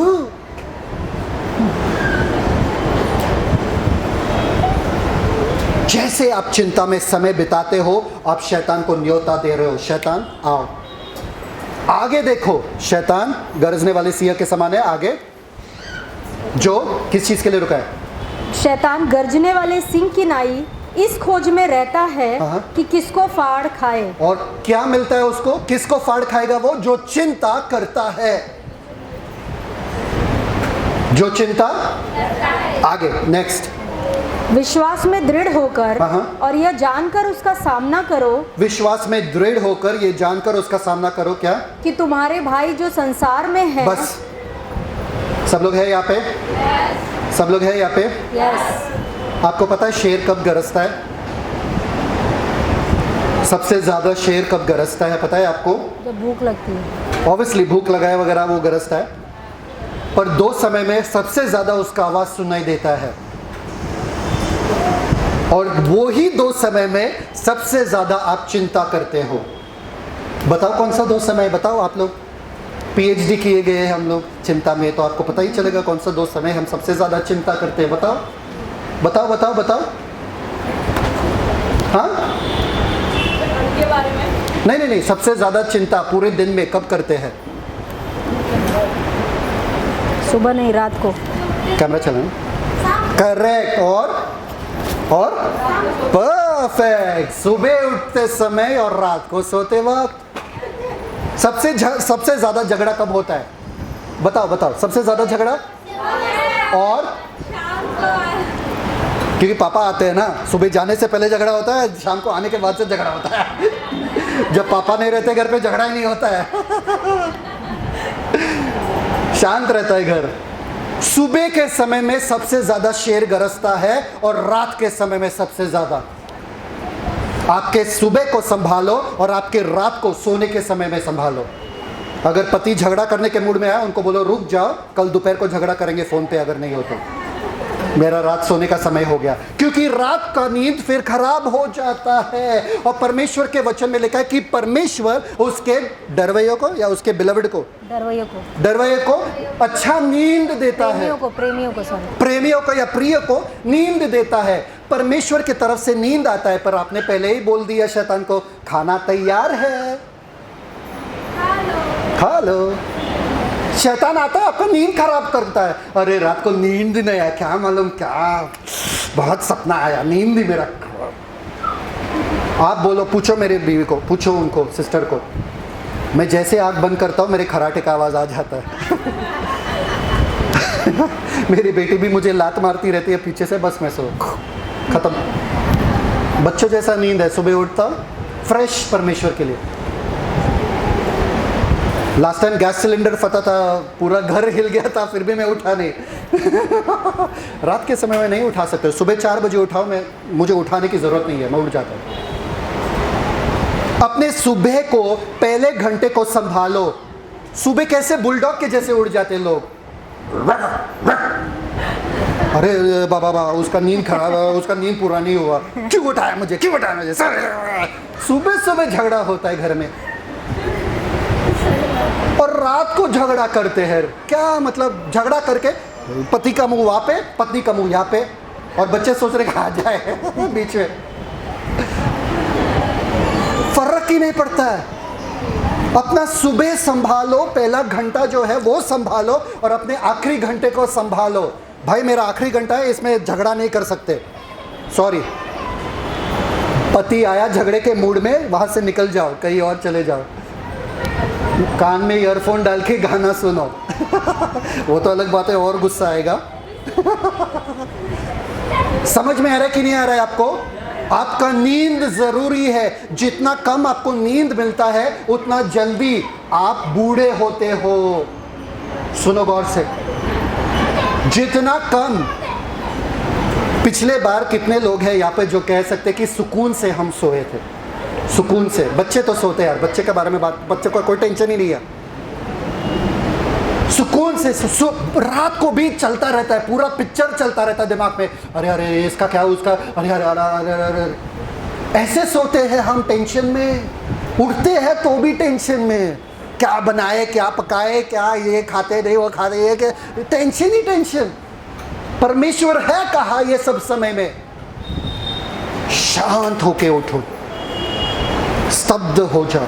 जैसे आप चिंता में समय बिताते हो, आप शैतान को न्योता दे रहे हो, शैतान आओ आगे देखो। शैतान गरजने वाले सिंह के समान है, आगे जो किस चीज के लिए रुका है? शैतान गर्जने वाले सिंह की नाई इस खोज में रहता है कि किसको फाड़ खाए। और क्या मिलता है उसको? किसको फाड़ खाएगा? वो जो चिंता करता है, जो चिंता। आगे नेक्स्ट। विश्वास में दृढ़ होकर और यह जानकर उसका सामना करो। विश्वास में दृढ़ होकर ये जानकर उसका सामना करो, क्या? कि तुम्हारे भाई जो संसार में है। बस सब लोग है यहाँ पे? सब लोग है यहाँ पे? यस। आपको पता है शेर कब गरजता है? सबसे ज्यादा शेर कब गरजता है पता है आपको? जब भूख लगती है। ऑब्वियसली भूख लगाए वगैरह वो गरजता है, पर दो समय में सबसे ज्यादा उसका आवाज सुनाई देता है, और वो ही दो समय में सबसे ज्यादा आप चिंता करते हो। बताओ कौन सा दो समय? बताओ आप लोग, पीएचडी किए गए हैं हम लोग चिंता में, तो आपको पता ही चलेगा कौन सा दो समय हम सबसे ज्यादा चिंता करते हैं। बताओ बताओ बताओ बताओ। हाँ के बारे में? नहीं, सबसे ज्यादा चिंता पूरे दिन में कब करते हैं? सुबह नहीं, रात को। कैमरा चलाएं। करेक्ट। और परफेक्ट। सुबह उठते समय और रात को सोते वक्त। सबसे ज्यादा झगड़ा कब होता है? बताओ सबसे ज्यादा झगड़ा। और क्योंकि पापा आते हैं ना, सुबह जाने से पहले झगड़ा होता है, शाम को आने के बाद से झगड़ा होता है। जब पापा नहीं रहते घर पे झगड़ा ही नहीं होता है। शांत रहता है घर। सुबह के समय में सबसे ज्यादा शेर गरजता है और रात के समय में सबसे ज्यादा। आपके सुबह को संभालो और आपके रात को सोने के समय में संभालो। अगर पति झगड़ा करने के मूड में है, उनको बोलो रुक जाओ, कल दोपहर को झगड़ा करेंगे फोन पे, अगर नहीं हो तो। मेरा रात सोने का समय हो गया, क्योंकि रात का नींद फिर खराब हो जाता है। और परमेश्वर के वचन में लिखा है कि परमेश्वर उसके डरवैयों को या उसके बिलवड को, डरवैयों को अच्छा नींद देता है। प्रेमियों को या प्रिय को नींद देता है। परमेश्वर की तरफ से नींद आता है, पर आपने पहले ही बोल दिया शैतान को खाना तैयार है, खा लो। शैतान आता है आपको नींद खराब करता है। अरे रात को नींद नहीं आया, क्या मालूम क्या बहुत सपना आया, नींद ही मेरा। आप बोलो, पूछो मेरी बीवी को, पूछो उनको, सिस्टर को, मैं जैसे आँख बंद करता हूँ मेरे खराटे का आवाज़ आ जाता है। मेरी बेटी भी मुझे लात मारती रहती है पीछे से, बस मैं सो खत्म। बच्चों जैसा नींद है, सुबह उठता हूँ फ्रेश परमेश्वर के लिए। लास्ट टाइम गैस सिलेंडर फटा था, पूरा घर हिल गया था, फिर भी मैं उठा नहीं। रात के समय में नहीं उठा सकते, सुबह 4 बजे उठाओ, मुझे उठाने की जरूरत नहीं है, मैं उठ जाता हूँ। अपने सुबह को, पहले घंटे को संभालो। सुबह कैसे बुलडॉग के जैसे उड़ जाते लोग। अरे बाबा उसका नींद खराब है, उसका नींद पूरा नहीं हुआ, क्यों उठाया मुझे। सुबह सुबह झगड़ा होता है घर में, और रात को झगड़ा करते हैं। क्या मतलब? झगड़ा करके पति का मुंह वहां पे, पत्नी का मुंह यहाँ पे, और बच्चे सोच रहे खा जाए बीच में। फर्क ही नहीं पड़ता है। अपना सुबह संभालो, पहला घंटा जो है वो संभालो, और अपने आखिरी घंटे को संभालो। भाई मेरा आखिरी घंटा है, इसमें झगड़ा नहीं कर सकते, सॉरी। पति आया झगड़े के मूड में, वहां से निकल जाओ, कहीं और चले जाओ, कान में ईयरफोन डाल के गाना सुनो। वो तो अलग बात है, और गुस्सा आएगा। समझ में आ रहा है कि नहीं आ रहा है आपको? आपका नींद जरूरी है। जितना कम आपको नींद मिलता है उतना जल्दी आप बूढ़े होते हो। सुनो गौर से, जितना कम। पिछले बार कितने लोग हैं यहाँ पे जो कह सकते कि सुकून से हम सोए थे? सुकून से। बच्चे तो सोते हैं यार, बच्चे के बारे में बात, बच्चे को कोई टेंशन ही नहीं है। सुकून से रात को भी चलता रहता है, पूरा पिक्चर चलता रहता है दिमाग में, अरे अरे इसका क्या, उसका, अरे अरे अरे अरे अरे। ऐसे सोते हैं हम टेंशन में, उठते हैं तो भी टेंशन में, क्या बनाए, क्या पकाए, क्या ये खाते नहीं वो खाते, ये टेंशन ही टेंशन। परमेश्वर है कहाँ ये सब समय में? शांत होके उठो, स्तब्ध हो जाओ,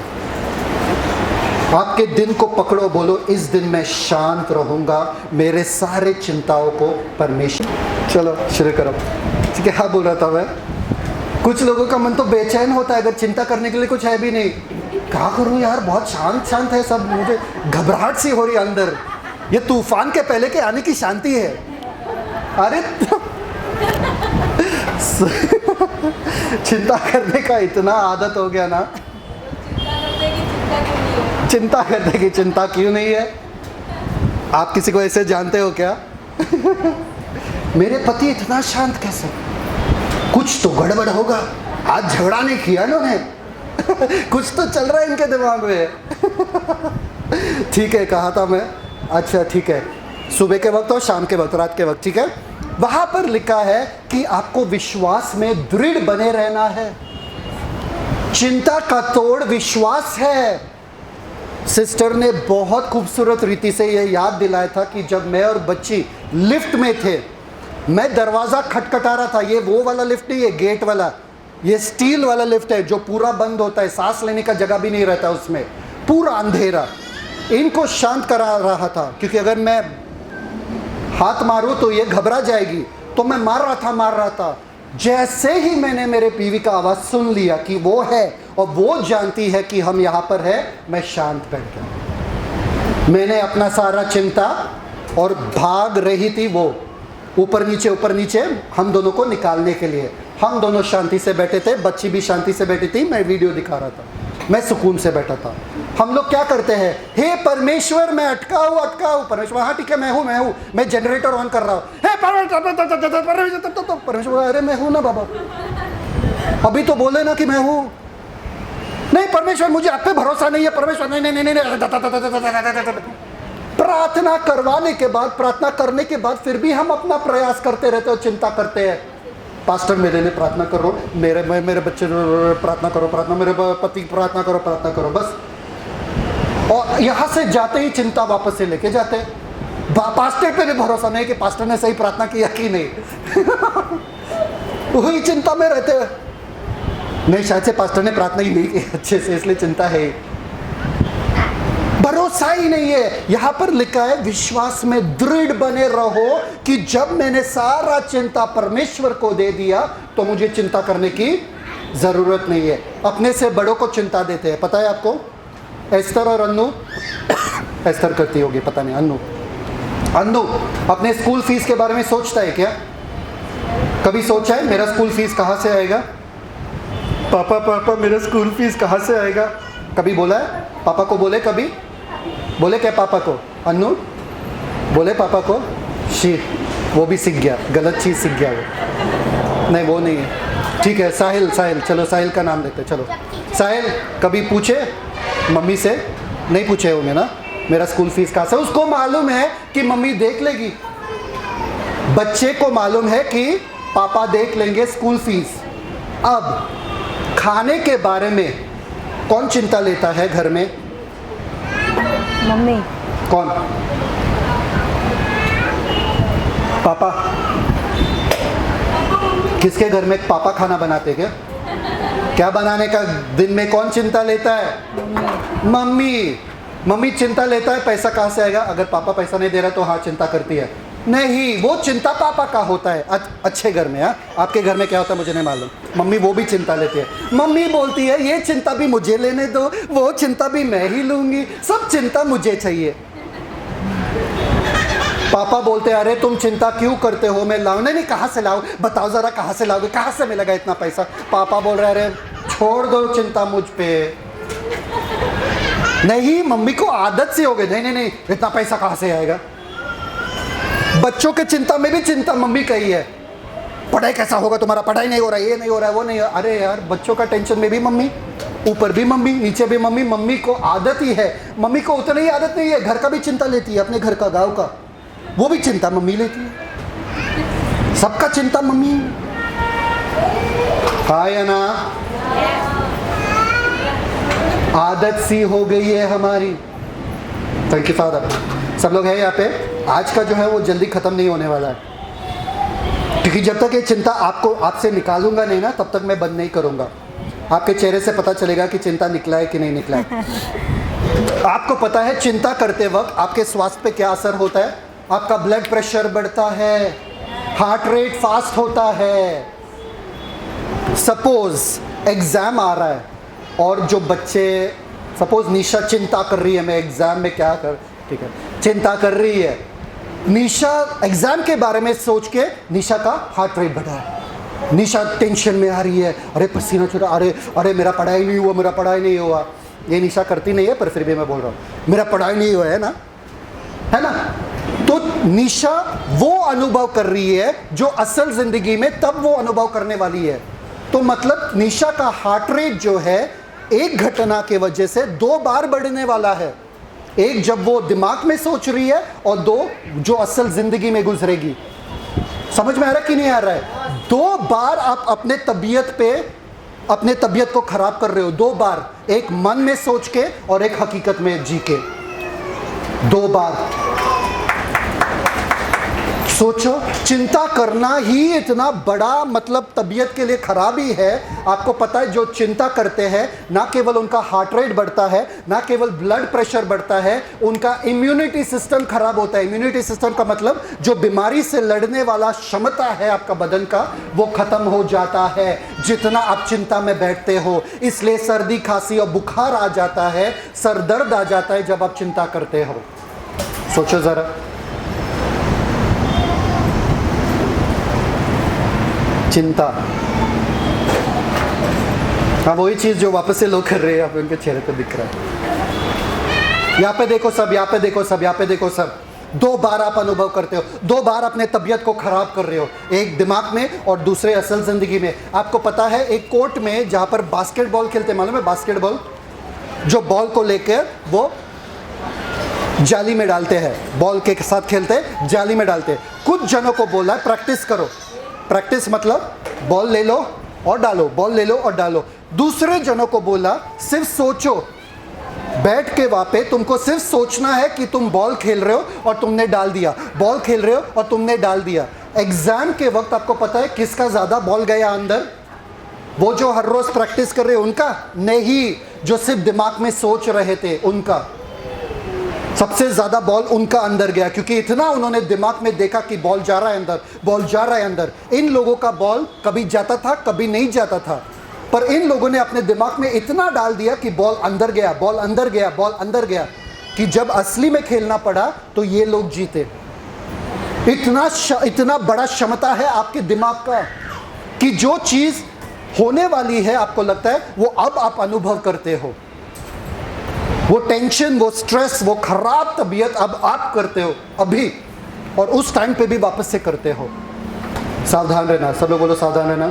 आपके दिन को पकड़ो, बोलो इस दिन मैं शांत रहूंगा, मेरे सारे चिंताओं को परमेश्वर। चलो शुरू करो। ठीक है, हाँ बोल रहा था मैं। कुछ लोगों का मन तो बेचैन होता है अगर चिंता करने के लिए कुछ है भी नहीं। क्या करूं यार, बहुत शांत शांत है सब, मुझे घबराहट सी हो रही है अंदर। ये तूफान के पहले के आने की शांति है। अरे चिंता करने का इतना आदत हो गया ना, चिंता करने की चिंता क्यों नहीं है? आप किसी को ऐसे जानते हो क्या? मेरे पति इतना शांत कैसे? कुछ तो गड़बड़ होगा, आज झगड़ा नहीं किया इन्होंने। कुछ तो चल रहा है इनके दिमाग में। ठीक है, कहा था मैं। अच्छा ठीक है, सुबह के वक्त और शाम के वक्त, रात के वक्त, ठीक है। वहां पर लिखा है कि आपको विश्वास में दृढ़ बने रहना है। चिंता का तोड़ विश्वास है। सिस्टर ने बहुत खूबसूरत रीति से यह याद दिलाया था कि जब मैं और बच्ची लिफ्ट में थे, मैं दरवाज़ा खटखटा रहा था। ये वो वाला लिफ्ट नहीं है, गेट वाला, ये स्टील वाला लिफ्ट है जो पूरा बंद होता है, सांस लेने का जगह भी नहीं रहता उसमें, पूरा अंधेरा। इनको शांत करा रहा था क्योंकि अगर मैं हाथ मारूं तो ये घबरा जाएगी, तो मैं मार रहा था। जैसे ही मैंने मेरे बीवी का आवाज़ सुन लिया कि वो है और वो जानती है कि हम यहाँ पर है, मैं शांत बैठ गया। मैंने अपना सारा चिंता, और भाग रही थी वो ऊपर नीचे हम दोनों को निकालने के लिए। हम दोनों शांति से बैठे थे, बच्ची भी शांति से बैठी थी, मैं वीडियो दिखा रहा था, मैं सुकून से बैठा था। हम लोग क्या करते हैं, हे परमेश्वर मैं अटका हूँ परमेश्वर, हाँ ठीक है मैं हूँ, मैं जनरेटर ऑन कर रहा हूँ, हे परमेश्वर, अरे मैं हूँ ना बाबा, अभी तो बोले ना कि मैं हूँ। नहीं परमेश्वर मुझे आप पे भरोसा नहीं है, परमेश्वर नहीं। प्रार्थना करवाने के बाद, प्रार्थना करने के बाद फिर भी हम अपना प्रयास करते रहते और चिंता करते हैं। पास्टर मेरे लिए प्रार्थना करो, मेरे बच्चे प्रार्थना करो, मेरे पति प्रार्थना करो, बस। और यहाँ से जाते ही चिंता वापस से लेके जाते हैं। पास्टर पे भी भरोसा नहीं कि पास्टर ने सही प्रार्थना किया कि नहीं। वही चिंता में रहते हैं, नहीं शायद से पास्टर ने प्रार्थना ही नहीं की अच्छे से, इसलिए चिंता है। भरोसा ही नहीं है। यहां पर लिखा है विश्वास में दृढ़ बने रहो कि जब मैंने सारा चिंता परमेश्वर को दे दिया तो मुझे चिंता करने की जरूरत नहीं है। अपने से बड़ों को चिंता देते हैं, पता है आपको? एस्तर और अन्नू, एस्तर करती होगी पता नहीं, अन्नू अपने स्कूल फीस के बारे में सोचता है क्या? कभी सोचा है मेरा स्कूल फीस कहाँ से आएगा? पापा मेरा स्कूल फीस कहाँ से आएगा? कभी बोला है? पापा को बोले कभी? बोले क्या पापा को? अन्नू बोले पापा को? शी वो भी सीख गया, गलत चीज़ सीख गया वो। नहीं वो नहीं है, ठीक है। साहिल, चलो साहिल का नाम देते, चलो साहिल कभी पूछे मम्मी से? नहीं पूछे होंगे ना मेरा स्कूल फीस कहाँ से। उसको मालूम है कि मम्मी देख लेगी, बच्चे को मालूम है कि पापा देख लेंगे स्कूल फीस। अब खाने के बारे में कौन चिंता लेता है घर में? मम्मी। कौन? पापा। किसके घर में पापा खाना बनाते क्या बनाने का दिन में कौन चिंता लेता है? मम्मी चिंता लेता है पैसा कहाँ से आएगा। अगर पापा पैसा नहीं दे रहा तो हाँ चिंता करती है, नहीं, वो चिंता पापा का होता है अच्छे घर में। हाँ, आपके घर में क्या होता है मुझे नहीं मालूम। मम्मी वो भी चिंता लेती है। मम्मी बोलती है ये चिंता भी मुझे लेने दो, वो चिंता भी मैं ही लूंगी, सब चिंता मुझे चाहिए। पापा बोलते हैं अरे तुम चिंता क्यों करते हो, मैं लाऊं। नहीं, कहाँ से लाऊं, बताओ जरा कहाँ से लाओगे, कहाँ से मिलेगा इतना पैसा। पापा बोल रहे अरे छोड़ दो चिंता मुझ पे। नहीं, मम्मी को आदत सी हो गई, नहीं, इतना पैसा कहाँ से आएगा। बच्चों के चिंता में भी चिंता मम्मी का ही है। पढ़ाई कैसा होगा तुम्हारा, पढ़ाई नहीं हो रहा, ये नहीं हो रहा है, वो नहीं। अरे यार, बच्चों का टेंशन में भी मम्मी, ऊपर भी मम्मी, नीचे भी मम्मी। मम्मी को आदत ही है। मम्मी को उतनी ही आदत नहीं है, घर का भी चिंता लेती है, अपने घर का, गाँव का, वो भी चिंता मम्मी लेती है। सबका चिंता मम्मी। हाँ या ना? आदत सी हो गई है हमारी। Thank you father. सब लोग हैं यहाँ पे। आज का जो है वो जल्दी खत्म नहीं होने वाला है, क्योंकि जब तक ये चिंता आपसे निकालूंगा नहीं ना, तब तक मैं बंद नहीं करूंगा। आपके चेहरे से पता चलेगा कि चिंता निकला है कि नहीं निकला है। आपको पता है चिंता करते वक्त आपके स्वास्थ्य पे क्या असर होता है? आपका ब्लड प्रेशर बढ़ता है, हार्ट रेट फास्ट होता है। सपोज एग्जाम आ रहा है और जो बच्चे, सपोज निशा चिंता कर रही है, मैं एग्जाम में क्या कर, ठीक है, चिंता कर रही है। निशा एग्जाम के बारे में सोच के निशा का हार्ट रेट बढ़ा है। निशा टेंशन में आ रही है, अरे पसीना छूटा, अरे मेरा पढ़ाई नहीं हुआ, मेरा पढ़ाई नहीं हुआ। ये निशा करती नहीं है, पर फिर भी मैं बोल रहा हूँ, मेरा पढ़ाई नहीं हुआ, है ना। तो निशा वो अनुभव कर रही है जो असल जिंदगी में तब वो अनुभव करने वाली है। तो मतलब निशा का हार्ट रेट जो है एक घटना के वजह से 2 बार बढ़ने वाला है। एक जब वो दिमाग में सोच रही है, और 2 जो असल जिंदगी में गुजरेगी। समझ में आ रहा कि नहीं आ रहा है? 2 बार आप अपने तबीयत को खराब कर रहे हो। 2 बार, एक मन में सोच के और एक हकीकत में जी के। 2 बार सोचो, चिंता करना ही इतना बड़ा मतलब तबीयत के लिए खराबी है। आपको पता है जो चिंता करते हैं ना केवल उनका हार्ट रेट बढ़ता है, ना केवल ब्लड प्रेशर बढ़ता है, उनका इम्यूनिटी सिस्टम खराब होता है। इम्यूनिटी सिस्टम का मतलब जो बीमारी से लड़ने वाला क्षमता है आपका बदन का, वो खत्म हो जाता है जितना आप चिंता में बैठते हो। इसलिए सर्दी, खांसी और बुखार आ जाता है, सर दर्द आ जाता है जब आप चिंता करते हो। सोचो जरा, चिंता। हाँ, वही चीज जो वापस से लोग कर रहे हैं, आप उनके चेहरे पे दिख रहा है। यहाँ पे देखो सब, यहाँ पे देखो सब, यहाँ पे देखो सब। 2 बार आप अनुभव करते हो, 2 बार अपने तबीयत को खराब कर रहे हो, एक दिमाग में और दूसरे असल जिंदगी में। आपको पता है एक कोर्ट में जहाँ पर बास्केटबॉल खेलते, मालूम है बास्केटबॉल, जो बॉल को लेकर वो जाली में डालते हैं, बॉल के साथ खेलते जाली में डालते। कुछ जनों को बोला प्रैक्टिस करो। प्रैक्टिस मतलब बॉल ले लो और डालो, बॉल ले लो और डालो। दूसरे जनों को बोला सिर्फ सोचो, बैठ के वहाँ पे तुमको सिर्फ सोचना है कि तुम बॉल खेल रहे हो और तुमने डाल दिया, बॉल खेल रहे हो और तुमने डाल दिया। एग्जाम के वक्त आपको पता है किसका ज़्यादा बॉल गया अंदर? वो जो हर रोज़ प्रैक्टिस कर रहे हैं उनका नहीं, जो सिर्फ दिमाग में सोच रहे थे उनका सबसे ज़्यादा बॉल उनका अंदर गया, क्योंकि इतना उन्होंने दिमाग में देखा कि बॉल जा रहा है अंदर, बॉल जा रहा है अंदर। इन लोगों का बॉल कभी जाता था, कभी नहीं जाता था, पर इन लोगों ने अपने दिमाग में इतना डाल दिया कि बॉल अंदर गया, बॉल अंदर गया, बॉल अंदर गया, कि जब असली में खेलना पड़ा तो ये लोग जीते। इतना बड़ा क्षमता है आपके दिमाग का कि जो चीज़ होने वाली है आपको लगता है वो अब आप अनुभव करते हो। वो टेंशन, वो स्ट्रेस, वो खराब तबीयत अब आप करते हो अभी, और उस टाइम पे भी वापस से करते हो। सावधान रहना, सब लोग बोलो सावधान रहना।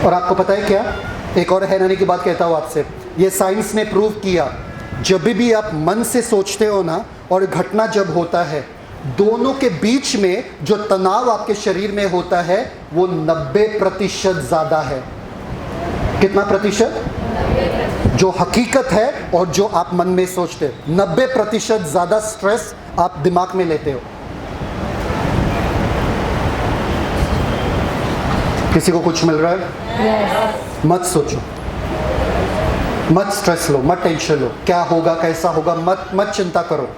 और आपको पता है क्या, एक और हैरानी की बात कहता हूँ आपसे, ये साइंस ने प्रूव किया, जब भी आप मन से सोचते हो ना और घटना जब होता है, दोनों के बीच में जो तनाव आपके शरीर में होता है वो 90% ज़्यादा है। कितना प्रतिशत? जो हकीकत है और जो आप मन में सोचते हो, 90% ज़्यादा स्ट्रेस आप दिमाग में लेते हो। किसी को कुछ मिल रहा है? मत सोचो, मत स्ट्रेस लो, मत टेंशन लो, क्या होगा कैसा होगा, मत चिंता करो।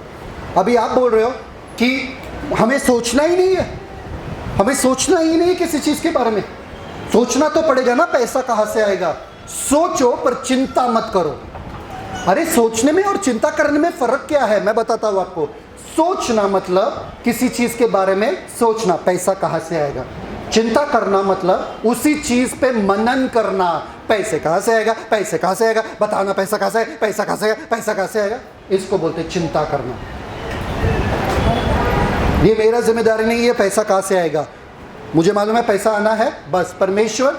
अभी आप बोल रहे हो कि हमें सोचना ही नहीं है, हमें सोचना ही नहीं किसी चीज के बारे में। सोचना तो पड़ेगा ना, पैसा कहां से आएगा। सोचो पर चिंता मत करो। अरे सोचने में और चिंता करने में फर्क क्या है, मैं बताता हूं आपको। सोचना मतलब किसी चीज के बारे में सोचना, पैसा कहां से आएगा। चिंता करना मतलब उसी चीज पे मनन करना, पैसे कहां से आएगा, पैसे कहां से आएगा, बताना पैसा कहां से आएगा, पैसा कहां से आएगा, पैसा कहां से आएगा। इसको बोलते चिंता करना। ये मेरा जिम्मेदारी नहीं है पैसा कहां से आएगा, मुझे मालूम है पैसा आना है, बस परमेश्वर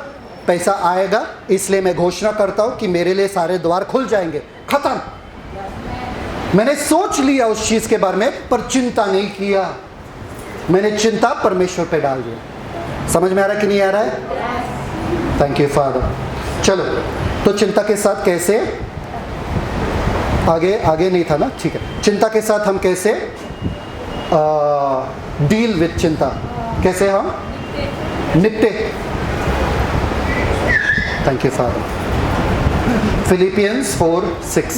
पैसा आएगा, इसलिए मैं घोषणा करता हूं कि मेरे लिए सारे द्वार खुल जाएंगे, खत्म। मैंने सोच लिया उस चीज के बारे में पर चिंता नहीं किया, मैंने चिंता परमेश्वर पे डाल दिया। समझ में आ रहा है कि नहीं आ रहा है? Thank you father. चलो, तो चिंता के साथ कैसे आगे नहीं था ना, ठीक है। चिंता के साथ हम कैसे डील विथ चिंता, कैसे हम निपटे। Thank you father. फिलिपियंस 4:6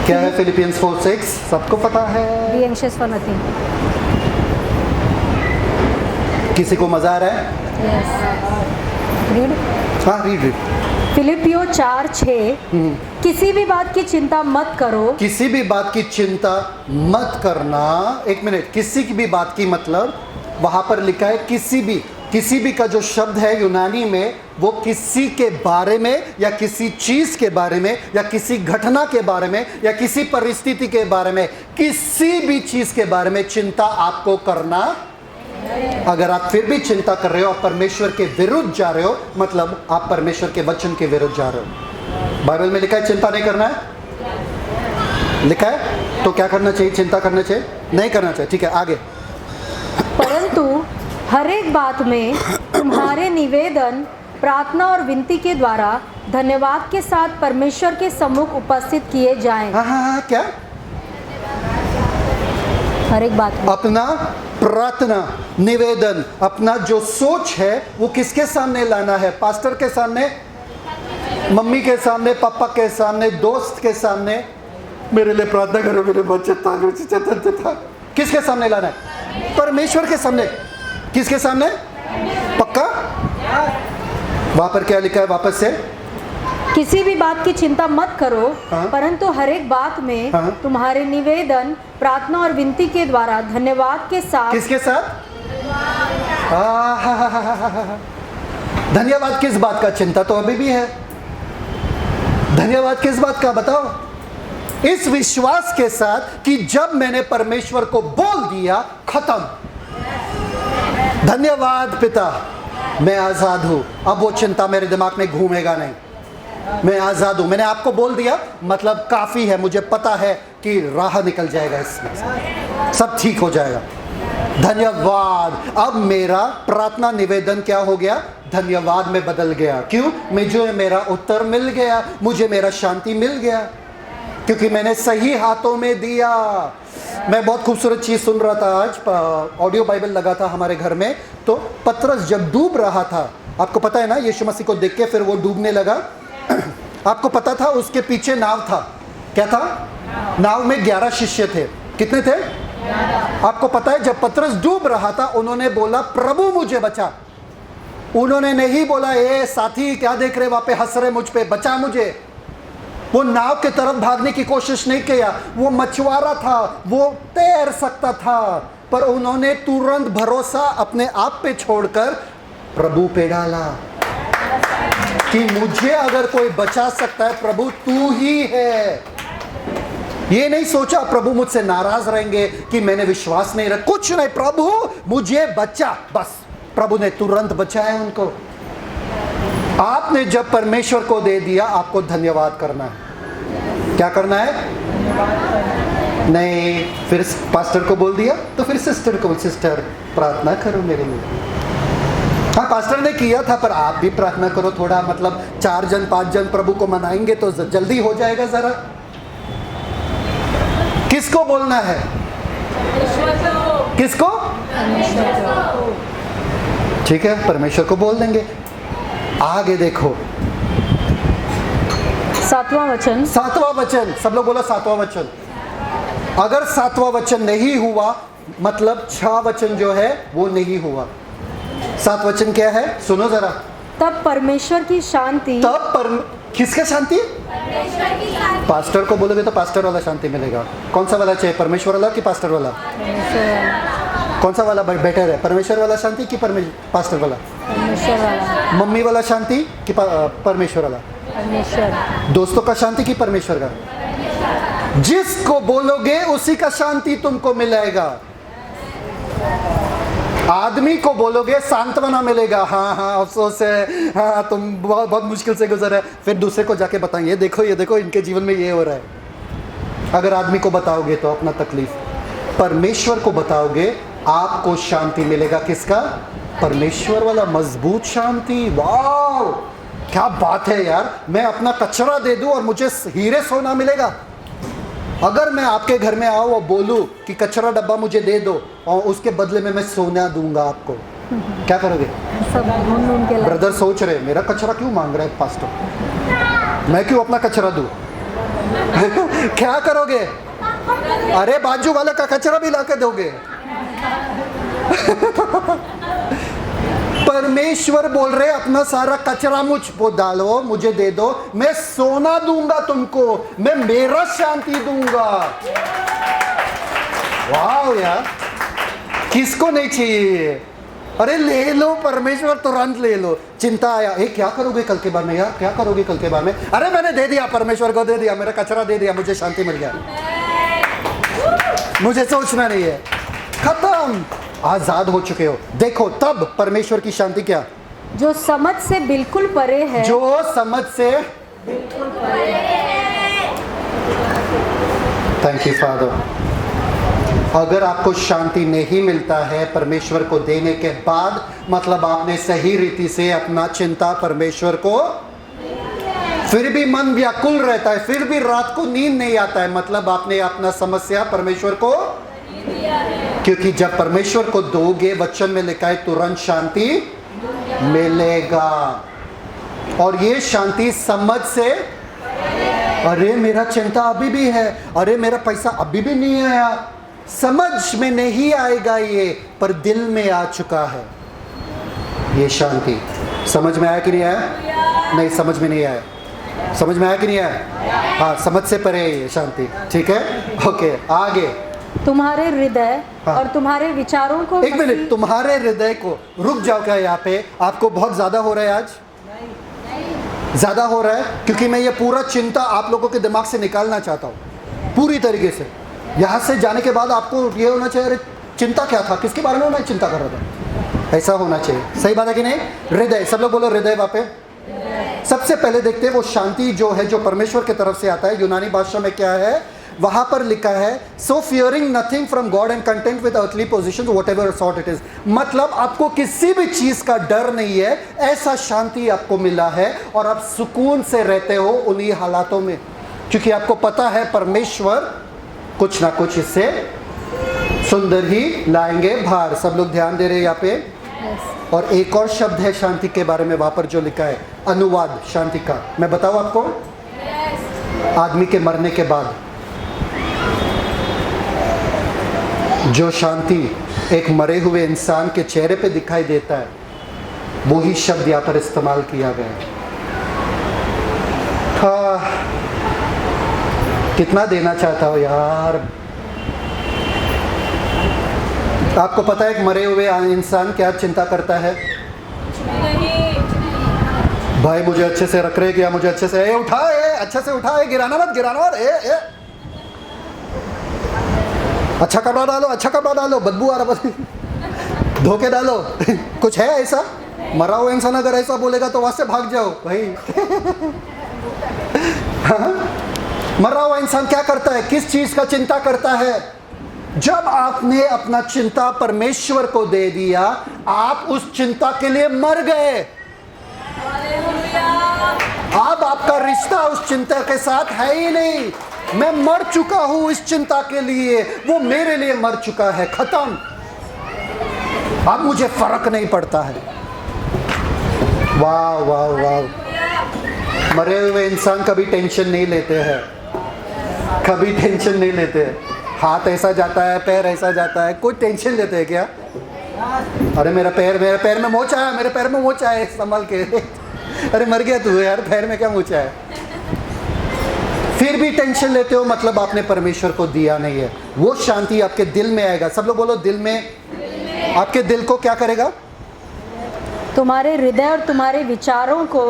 क्या है? फिलिपियंस 4:6 सबको पता है। Be anxious for nothing. किसी को मजा आ रहा है? रीड। हाँ रीड। फिलिपियो 4:6 किसी भी बात की चिंता मत करो। किसी भी बात की चिंता मत करना। एक मिनट, किसी की भी बात की मतलब वहां पर लिखा है किसी भी का जो शब्द है यूनानी में, वो किसी के बारे में या किसी चीज के बारे में या किसी घटना के बारे में या किसी परिस्थिति के बारे में, किसी भी चीज के बारे में चिंता आपको करना। अगर आप फिर भी चिंता कर रहे हो, आप परमेश्वर के विरुद्ध जा रहे हो, मतलब आप परमेश्वर के वचन के विरुद्ध जा रहे हो। बाइबल में लिखा है चिंता नहीं करना है, लिखा है, तो क्या करना चाहिए? चिंता करना चाहिए? नहीं करना चाहिए। ठीक है, आगे। परंतु हर एक बात में तुम्हारे निवेदन, प्रार्थना और विनती के द्वारा धन्यवाद के साथ परमेश्वर के सम्मुख उपस्थित किए जाएं। हाँ, क्या? हर एक बात में अपना प्रार्थना, निवेदन, अपना जो सोच है वो किसके सामने लाना है? पास्टर के सामने, मम्मी के सामने, पापा के सामने, दोस्त के सामने। मेरे लिए प्रार्थना करो, मेरे बच्चे था। किसके सामने लाना है? परमेश्वर के सामने। किसके सामने? पक्का? वहां पर क्या लिखा है वापस से? किसी भी बात की चिंता मत करो, हाँ? परंतु हर एक बात में हाँ? तुम्हारे निवेदन, प्रार्थना और विनती के द्वारा धन्यवाद के साथ। किसके साथ? धन्यवाद किस बात का? चिंता तो अभी भी है। धन्यवाद किस बात का बताओ? इस विश्वास के साथ कि जब मैंने परमेश्वर को बोल दिया, खत्म। धन्यवाद पिता, मैं आजाद हूं, अब वो चिंता मेरे दिमाग में घूमेगा नहीं, मैं आजाद हूं। मैंने आपको बोल दिया, मतलब काफी है, मुझे पता है कि राह निकल जाएगा, इसमें सब ठीक हो जाएगा। धन्यवाद। अब मेरा प्रार्थना निवेदन क्या हो गया? धन्यवाद में बदल गया। क्यों? मुझे मेरा उत्तर मिल गया, मुझे मेरा शांति मिल गया, क्योंकि मैंने सही हाथों में दिया। मैं बहुत खूबसूरत चीज सुन रहा था आज, ऑडियो बाइबल लगा था हमारे घर में, तो पतरस जब डूब रहा था, आपको पता है ना, यीशु मसीह को देख के फिर वो डूबने लगा। आपको पता था उसके पीछे नाव था, क्या था? नाव में 11 शिष्य थे। कितने थे? आपको पता है जब पतरस डूब रहा था, उन्होंने बोला प्रभु मुझे बचा। उन्होंने नहीं बोला ए साथी क्या देख रहे वहां पे हंस रहे मुझ पे, बचा मुझे। वो नाव की तरफ भागने की कोशिश नहीं किया, वो मछुआरा था, वो तैर सकता था, पर उन्होंने तुरंत भरोसा अपने आप पे छोड़कर प्रभु पे डाला कि मुझे अगर कोई बचा सकता है प्रभु तू ही है। ये नहीं सोचा प्रभु मुझसे नाराज रहेंगे कि मैंने विश्वास नहीं रखा, कुछ नहीं, प्रभु मुझे बचा, बस प्रभु ने तुरंत बचाया उनको। आपने जब परमेश्वर को दे दिया, आपको धन्यवाद करना है। क्या करना है? नहीं, फिर पास्टर को बोल दिया तो फिर सिस्टर को, सिस्टर प्रार्थना करो मेरे लिए। हाँ पास्टर ने किया था, पर आप भी प्रार्थना करो थोड़ा, मतलब 4 जन 5 जन प्रभु को मनाएंगे तो जल्दी हो जाएगा जरा। किसको बोलना है? किसको? ठीक है, परमेश्वर को बोल देंगे। आगे देखो 7वां वचन। 7वां वचन, सब लोग बोलो 7वां वचन। अगर 7वां वचन नहीं हुआ मतलब 6 वचन जो है वो नहीं हुआ। 7 वचन क्या है, सुनो जरा। तब परमेश्वर की शांति, किसका शांति? पास्टर को बोलोगे तो पास्टर वाला शांति मिलेगा। कौन सा वाला चाहिए, परमेश्वर वाला कि पास्टर वाला? कौन सा वाला बेटर है, परमेश्वर वाला शांति कि पास्टर वाला? परमेश्वर वाला। मम्मी वाला शांति कि परमेश्वर वाला? परमेश्वर। दोस्तों का शांति कि परमेश्वर का? जिसको बोलोगे उसी का शांति तुमको मिलेगा। आदमी को बोलोगे सांत्वना मिलेगा, हाँ हाँ अफसोस है, हाँ तुम बहुत मुश्किल से गुजर है, फिर दूसरे को जाके बताएंगे ये देखो इनके जीवन में ये हो रहा है। अगर आदमी को बताओगे तो अपना तकलीफ, परमेश्वर को बताओगे आपको शांति मिलेगा। किसका? परमेश्वर वाला, मजबूत शांति। वाह क्या बात है यार, मैं अपना कचरा दे दूं और मुझे हीरे सोना मिलेगा। अगर मैं आपके घर में आऊँ और बोलूँ कि कचरा डब्बा मुझे दे दो और उसके बदले में मैं सोना दूंगा आपको, क्या करोगे? सब ढूंढ के ब्रदर सोच रहे मेरा कचरा क्यों मांग रहा है पास्टर, मैं क्यों अपना कचरा दूं? क्या करोगे? अरे बाजू वाले का कचरा भी लाके दोगे। परमेश्वर बोल रहे अपना सारा कचरा मुझ को डालो, मुझे दे दो, मैं सोना दूंगा तुमको, मैं मेरा शांति दूंगा। वाह यार, किसको नहीं चाहिए? अरे ले लो, परमेश्वर तुरंत ले लो। चिंता आया, क्या करोगे कल के बारे में यार, क्या करोगे कल के बारे में? अरे मैंने दे दिया, परमेश्वर को दे दिया, मेरा कचरा दे दिया, मुझे शांति मिल गया, मुझे सोचना नहीं है, खत्म, आजाद हो चुके हो। देखो तब परमेश्वर की शांति क्या? जो समझ से बिल्कुल परे है, जो समझ से बिल्कुल परे है। Thank you father. अगर आपको शांति नहीं मिलता है परमेश्वर को देने के बाद, मतलब आपने सही रीति से अपना चिंता परमेश्वर को, फिर भी मन व्याकुल रहता है, फिर भी रात को नींद नहीं आता है, मतलब आपने अपना समस्या परमेश्वर को, क्योंकि जब परमेश्वर को दोगे, वचन में लिखा है तुरंत शांति मिलेगा। और ये शांति समझ से, अरे मेरा चिंता अभी भी है, अरे मेरा पैसा अभी भी नहीं आया, समझ में नहीं आएगा ये, पर दिल में आ चुका है ये शांति। समझ में आया कि नहीं आया? नहीं, समझ में नहीं आया। समझ में आया कि नहीं आया? हाँ, समझ से परे है ये शांति। ठीक है, ओके आगे। तुम्हारे हृदय हाँ। और तुम्हारे विचारों को, एक मिनट, तुम्हारे हृदय को, रुक जाओ, क्या यहाँ पे आपको बहुत ज्यादा हो रहा है? आज ज्यादा हो रहा है, क्योंकि मैं ये पूरा चिंता आप लोगों के दिमाग से निकालना चाहता हूँ पूरी तरीके से। यहाँ से जाने के बाद आपको ये होना चाहिए, अरे चिंता क्या था, किसके बारे में मैं चिंता कर रहा था, ऐसा होना चाहिए। सही बात है कि नहीं? हृदय, सब लोग बोलो हृदय। वहाँ पे सबसे पहले देखते हैं वो शांति जो है, जो परमेश्वर की तरफ से आता है। यूनानी भाषा में क्या है, वहां पर लिखा है, so fearing nothing from God and content with earthly position whatever sort it is. मतलब आपको किसी भी चीज का डर नहीं है, ऐसा शांति आपको मिला है और आप सुकून से रहते हो उन्हीं हालातों में, क्योंकि आपको पता है परमेश्वर कुछ ना कुछ इससे सुंदर ही लाएंगे बाहर। सब लोग ध्यान दे रहे हैं यहाँ पे। और एक और शब्द है शांति के बारे में वहां पर जो लिखा है, अनुवाद शांति का, मैं बताऊं आपको। आदमी के मरने के बाद जो शांति एक मरे हुए इंसान के चेहरे पे दिखाई देता है, वो ही शब्द यहाँ पर इस्तेमाल किया गया है। कितना देना चाहता हो यार। आपको पता है कि मरे हुए इंसान क्या चिंता करता है? भाई मुझे अच्छे से रख रहे क्या, मुझे अच्छे से उठा, अच्छे से उठा, गिराना मत, गिराना मत, अच्छा कपड़ा डालो, अच्छा कपड़ा डालो, बदबू आ रहा, धोके डालो। कुछ है ऐसा? मरा हुआ इंसान अगर ऐसा बोलेगा तो वहां से भाग जाओ भाई। मरा हुआ इंसान क्या करता है, किस चीज का चिंता करता है? जब आपने अपना चिंता परमेश्वर को दे दिया, आप उस चिंता के लिए मर गए। अब आपका रिश्ता उस चिंता के साथ है ही नहीं। मैं मर चुका हूं इस चिंता के लिए, वो मेरे लिए मर चुका है, खत्म। अब मुझे फर्क नहीं पड़ता है। वाह वाह वाह। मरे हुए इंसान कभी टेंशन नहीं लेते हैं, कभी टेंशन नहीं लेते हैं। हाथ ऐसा जाता है, पैर ऐसा जाता है, कोई टेंशन लेते हैं क्या? अरे मेरे पैर में मोच आया, मेरे पैर में मोच आया, संभल के। अरे मर गया तू यार, पैर में क्या मोच आया? फिर भी टेंशन लेते हो, मतलब आपने परमेश्वर को दिया नहीं है। वो शांति आपके दिल में आएगा। सब लोग बोलो, दिल में। आपके दिल को क्या करेगा? तुम्हारे हृदय और तुम्हारे विचारों को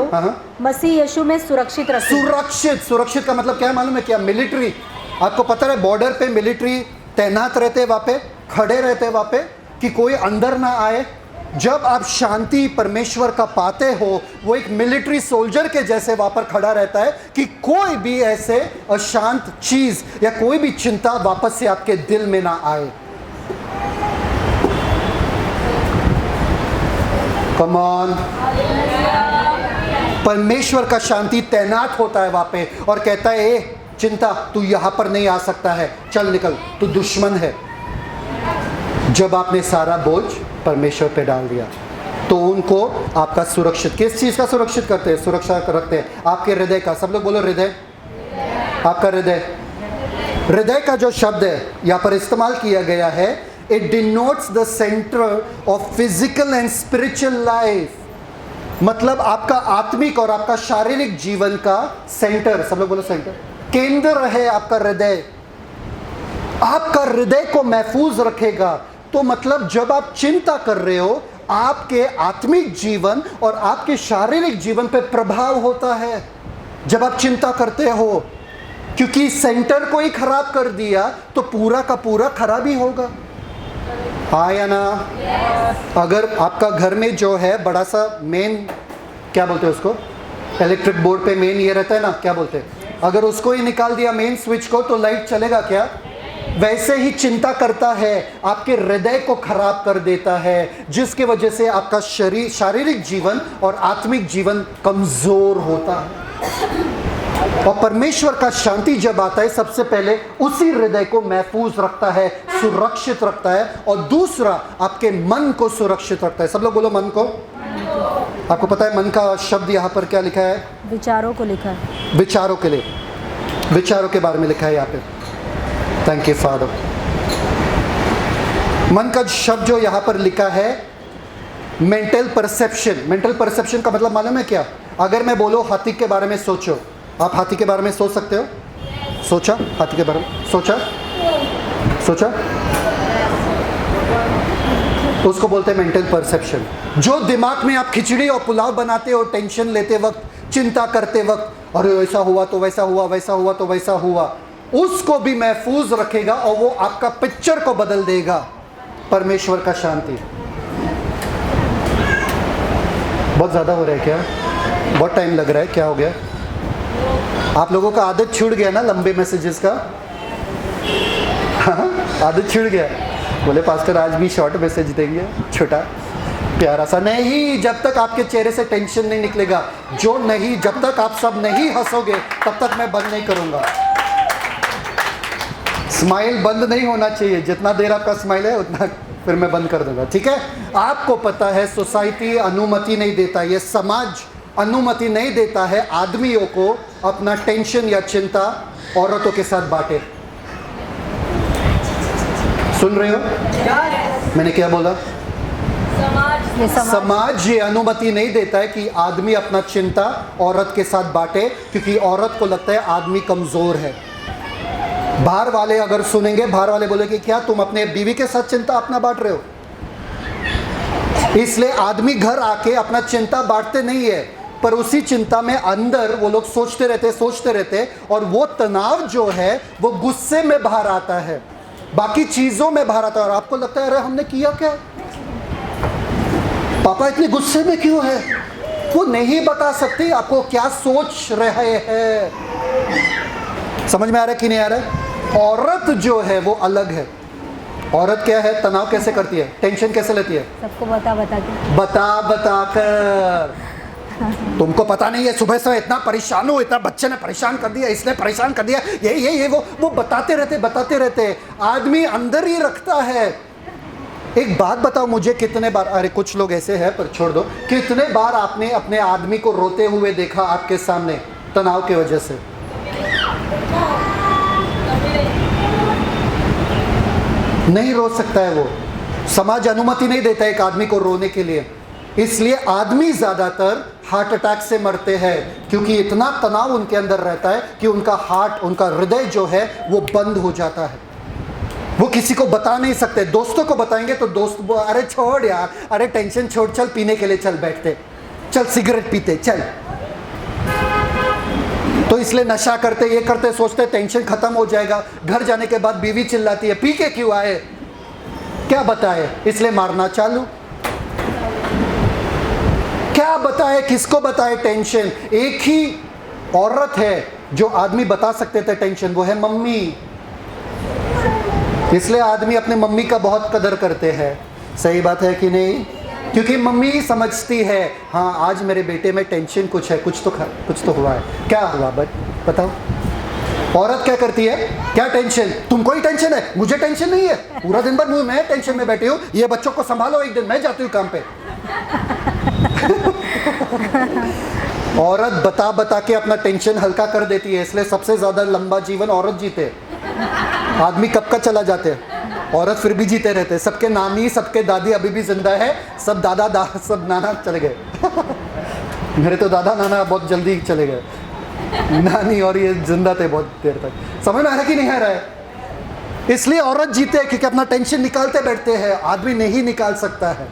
मसीह यीशु में सुरक्षित रखेगा। सुरक्षित का मतलब क्या है मालूम है क्या? मिलिट्री। आपको पता है बॉर्डर पे मिलिट्री तैनात रहते, वहां पे खड़े रहते, वहां पे कि कोई अंदर ना आए। जब आप शांति परमेश्वर का पाते हो, वो एक मिलिट्री सोल्जर के जैसे वहां पर खड़ा रहता है कि कोई भी ऐसे अशांत चीज या कोई भी चिंता वापस से आपके दिल में ना आए। Come on. परमेश्वर का शांति तैनात होता है वहां पे और कहता है, ए चिंता, तू यहां पर नहीं आ सकता है, चल निकल, तू दुश्मन है। जब आपने सारा बोझ परमेश्वर पे डाल दिया तो उनको आपका सुरक्षित, किस चीज का सुरक्षित करते हैं? सुरक्षा रखते हैं आपके हृदय का। सब लोग बोलो हृदय। आपका हृदय का जो शब्द है यहां पर इस्तेमाल किया गया है, it denotes the centre of physical and spiritual life. मतलब आपका आत्मिक और आपका शारीरिक जीवन का सेंटर। सब लोग बोलो सेंटर, केंद्र है आपका हृदय। आपका हृदय को महफूज रखेगा तो मतलब जब आप चिंता कर रहे हो, आपके आत्मिक जीवन और आपके शारीरिक जीवन पे प्रभाव होता है जब आप चिंता करते हो, क्योंकि सेंटर को ही खराब कर दिया तो पूरा का पूरा खराब ही होगा। हाँ या ना? अगर आपका घर में जो है बड़ा सा मेन, क्या बोलते हैं उसको, इलेक्ट्रिक बोर्ड पे मेन ये रहता है ना, क्या बोलते हैं, अगर उसको ही निकाल दिया मेन स्विच को तो लाइट चलेगा क्या? वैसे ही चिंता करता है, आपके हृदय को खराब कर देता है, जिसकी वजह से आपका शारीरिक जीवन और आत्मिक जीवन कमजोर होता है। और परमेश्वर का शांति जब आता है, सबसे पहले उसी हृदय को महफूज रखता है, सुरक्षित रखता है, और दूसरा आपके मन को सुरक्षित रखता है। सब लोग बोलो मन को। आपको पता है मन का शब्द यहाँ पर क्या लिखा है? विचारों को लिखा है। विचारों के लिए, विचारों के बारे में लिखा है यहाँ पे। Thank you father. मन का शब्द जो यहाँ पर लिखा है, मेंटल परसेप्शन। मेंटल परसेप्शन का मतलब मालूम है क्या? अगर मैं बोलो हाथी के बारे में सोचो, आप हाथी के बारे में सोच सकते हो? सोचा? हाथी के बारे में सोचा? उसको बोलते हैं मेंटल परसेप्शन। जो दिमाग में आप खिचड़ी और पुलाव बनाते हो टेंशन लेते वक्त, चिंता करते वक्त, अरे ऐसा हुआ तो वैसा हुआ, वैसा हुआ तो वैसा हुआ, उसको भी महफूज रखेगा और वो आपका पिक्चर को बदल देगा। परमेश्वर का शांति। बहुत ज़्यादा हो रहा है क्या? बहुत टाइम लग रहा है, क्या हो गया? आप लोगों का आदत छूट गया ना लंबे मैसेजेस का? हाँ, आदत छूट गया। बोले पास्टर आज भी शॉर्ट मैसेज देंगे, छोटा प्यारा सा। नहीं, जब तक आपके चेहरे से टेंशन नहीं निकलेगा, जब तक आप सब नहीं हंसोगे तब तक मैं बंद नहीं करूंगा। स्माइल बंद नहीं होना चाहिए, जितना देर आपका स्माइल है उतना फिर मैं बंद कर दूंगा, ठीक है? आपको पता है सोसाइटी अनुमति नहीं देता, ये समाज अनुमति नहीं देता है आदमियों को अपना टेंशन या चिंता औरतों के साथ बांटे। सुन रहे हो मैंने क्या बोला? समाज ये अनुमति नहीं देता है कि आदमी अपना चिंता औरत के साथ बांटे, क्योंकि औरत को लगता है आदमी कमजोर है। बाहर वाले अगर सुनेंगे, बाहर वाले बोलेंगे क्या तुम अपने बीवी के साथ चिंता अपना बांट रहे हो? इसलिए आदमी घर आके अपना चिंता बांटते नहीं है, पर उसी चिंता में अंदर वो लोग सोचते रहते, और वो तनाव जो है वो गुस्से में बाहर आता है, बाकी चीजों में बाहर आता है। और आपको लगता है अरे हमने किया क्या, पापा इतने गुस्से में क्यों है? वो नहीं बता सकते आपको क्या सोच रहे हैं। समझ में आ रहा है कि नहीं आ रहा है? औरत जो है वो अलग है। औरत क्या है? तनाव कैसे करती है, टेंशन कैसे लेती है? सबको बता कर। तुमको पता नहीं है, सुबह से इतना परेशान हो, इतना बच्चे ने परेशान कर दिया, इसने परेशान कर दिया, ये वो बताते रहते। आदमी अंदर ही रखता है। एक बात बताओ मुझे, कितने बार, अरे कुछ लोग ऐसे हैं पर छोड़ दो, कितने बार आपने अपने आदमी को रोते हुए देखा आपके सामने तनाव की वजह से? नहीं रो सकता है वो, समाज अनुमति नहीं देता एक आदमी को रोने के लिए। इसलिए आदमी ज़्यादातर हार्ट अटैक से मरते हैं, क्योंकि इतना तनाव उनके अंदर रहता है कि उनका हार्ट, उनका हृदय जो है वो बंद हो जाता है। वो किसी को बता नहीं सकते। दोस्तों को बताएंगे तो दोस्त अरे छोड़ यार, अरे टेंशन छोड़, चल पीने के लिए चल बैठते, चल सिगरेट पीते चल। तो इसलिए नशा करते, ये करते, सोचते टेंशन खत्म हो जाएगा। घर जाने के बाद बीवी चिल्लाती है, पी के क्यों आए, क्या बताए, इसलिए मारना चालू। क्या बताए, किसको बताए टेंशन? एक ही औरत है जो आदमी बता सकते थे टेंशन, वो है मम्मी। इसलिए आदमी अपने मम्मी का बहुत कदर करते हैं। सही बात है कि नहीं? क्योंकि मम्मी ही समझती है, हाँ आज मेरे बेटे में टेंशन कुछ है, कुछ तो हुआ है। क्या हुआ बताओ? औरत क्या करती है, क्या टेंशन, तुमको ही टेंशन है, मुझे टेंशन नहीं है, पूरा दिन भर मैं टेंशन में बैठी हूँ, ये बच्चों को संभालो, एक दिन मैं जाती हूँ काम पे। औरत बता बता के अपना टेंशन हल्का कर देती है, इसलिए सबसे ज्यादा लंबा जीवन औरत जीते। आदमी कब का चला जाते हैं, औरत फिर भी जीते रहते। सबके नानी, सबके दादी अभी भी जिंदा है, सब सब नाना चले गए। मेरे तो दादा नाना बहुत जल्दी चले गए, नानी और ये जिंदा थे बहुत देर तक। समझ में आ रहा है कि नहीं आ रहा है? इसलिए औरत जीते हैं, क्योंकि अपना टेंशन निकालते बैठते हैं। आदमी नहीं निकाल सकता है,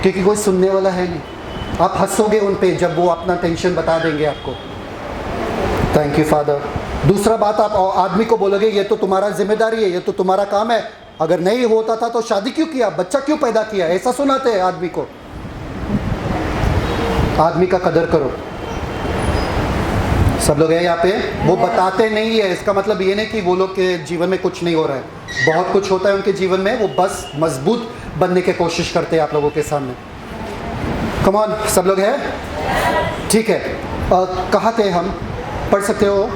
क्योंकि कोई सुनने वाला है नहीं। आप हंसोगे उन पे जब वो अपना टेंशन बता देंगे आपको। Thank you father. दूसरा बात, आप आदमी को बोलोगे ये तो तुम्हारा जिम्मेदारी है, ये तो तुम्हारा काम है, अगर नहीं होता था तो शादी क्यों किया, बच्चा क्यों पैदा किया, ऐसा सुनाते हैं आदमी को। आदमी का कदर करो। सब लोग हैं यहाँ पे, वो बताते नहीं है, इसका मतलब ये नहीं कि वो लोग के जीवन में कुछ नहीं हो रहा है, बहुत कुछ होता है उनके जीवन में, वो बस मजबूत बनने की कोशिश करते हैं आप लोगों के सामने। कम ऑन, सब लोग हैं? ठीक है, कहाँ थे हम? पढ़ सकते हो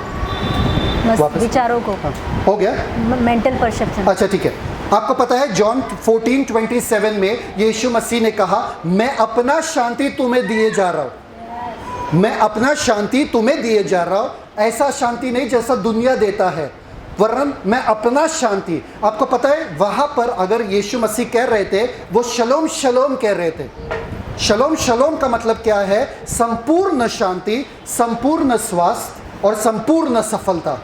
वापस विचारों को? हाँ, हो गया मेंटल परसेप्शन। अच्छा ठीक है। आपको पता है जॉन 14:27 में यीशु मसीह ने कहा, मैं अपना शांति तुम्हें दिए जा रहा हूं, मैं अपना शांति तुम्हें दिए जा रहा हूं, ऐसा शांति नहीं जैसा दुनिया देता है, वरन मैं अपना शांति। आपको पता है वहां पर अगर यीशु मसीह कह रहे थे, वो शलोम शलोम कह रहे थे। शलोम शलोम का मतलब क्या है? संपूर्ण शांति, संपूर्ण स्वास्थ्य और संपूर्ण सफलता,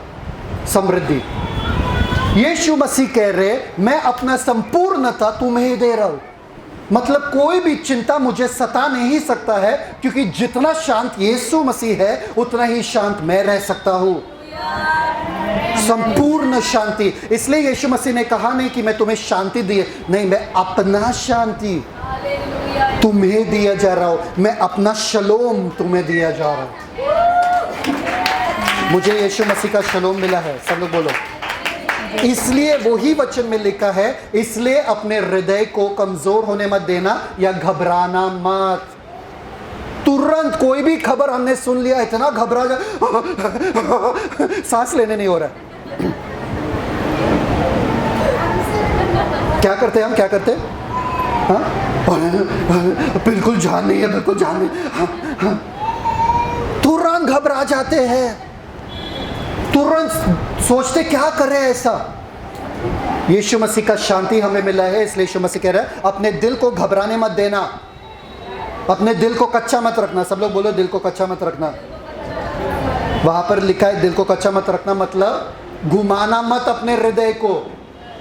समृद्धि। यीशु मसीह कह रहे, मैं अपना संपूर्णता तुम्हें दे रहा हूं, मतलब कोई भी चिंता मुझे सता नहीं सकता है, क्योंकि जितना शांत यीशु मसीह है उतना ही शांत मैं रह सकता हूं। संपूर्ण शांति। इसलिए यीशु मसीह ने कहा नहीं कि मैं तुम्हें शांति दिए, नहीं, मैं अपना शांति तुम्हें दिया जा रहा हूं, मैं अपना शलोम तुम्हें दिया जा रहा हूं। मुझे यीशु मसीह का शलोम मिला है, सब लोग बोलो। इसलिए वही वचन में लिखा है, इसलिए अपने हृदय को कमजोर होने मत देना या घबराना मत। तुरंत कोई भी खबर हमने सुन लिया, इतना घबरा जा, सांस लेने नहीं हो रहा है। क्या करते हम, क्या करते? हाँ? बिल्कुल जान नहीं है, बिल्कुल जान नहीं। हाँ? तुरंत घबरा जाते हैं, तुरंत सोचते क्या कर रहे हैं ऐसा। यीशु मसीह का शांति हमें मिला है, इसलिए यीशु मसीह कह रहा है अपने दिल को घबराने मत देना, अपने दिल को कच्चा मत रखना। सब लोग बोलो, दिल को कच्चा मत रखना। वहां पर लिखा है दिल को कच्चा मत रखना, मतलब घुमाना मत अपने हृदय को।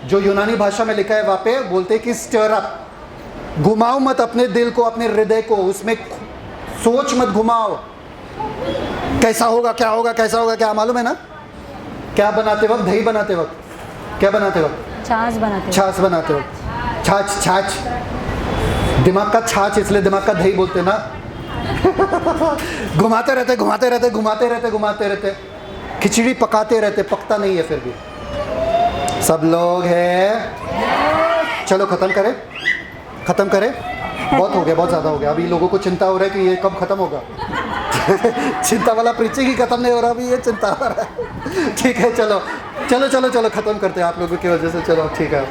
जो यूनानी भाषा में लिखा है वहां पे बोलते हैं कि स्टर अप, घुमाओ मत अपने दिल को, अपने हृदय को, उसमें सोच मत घुमाओ कैसा होगा, क्या होगा, कैसा होगा। क्या मालूम है ना, क्या बनाते वक्त, दही बनाते वक्त क्या बनाते वक्त? छाछ बनाते, छाछ बनाते वक्त, छाछ, छाछ दिमाग का छाछ, इसलिए दिमाग का दही बोलते ना। घुमाते रहते, घुमाते रहते, घुमाते रहते, घुमाते रहते, खिचड़ी पकाते रहते, पकता नहीं है फिर भी। सब लोग हैं? चलो खत्म करें, खत्म करें, बहुत हो गया, बहुत ज़्यादा हो गया। अभी लोगों को चिंता हो रहा है कि ये कब खत्म होगा। चिंता वाला प्रीचिंग ही खत्म नहीं हो रहा, अभी ये चिंता हो रहा है। ठीक है, चलो चलो चलो चलो खत्म करते हैं आप लोगों की वजह से। चलो ठीक है।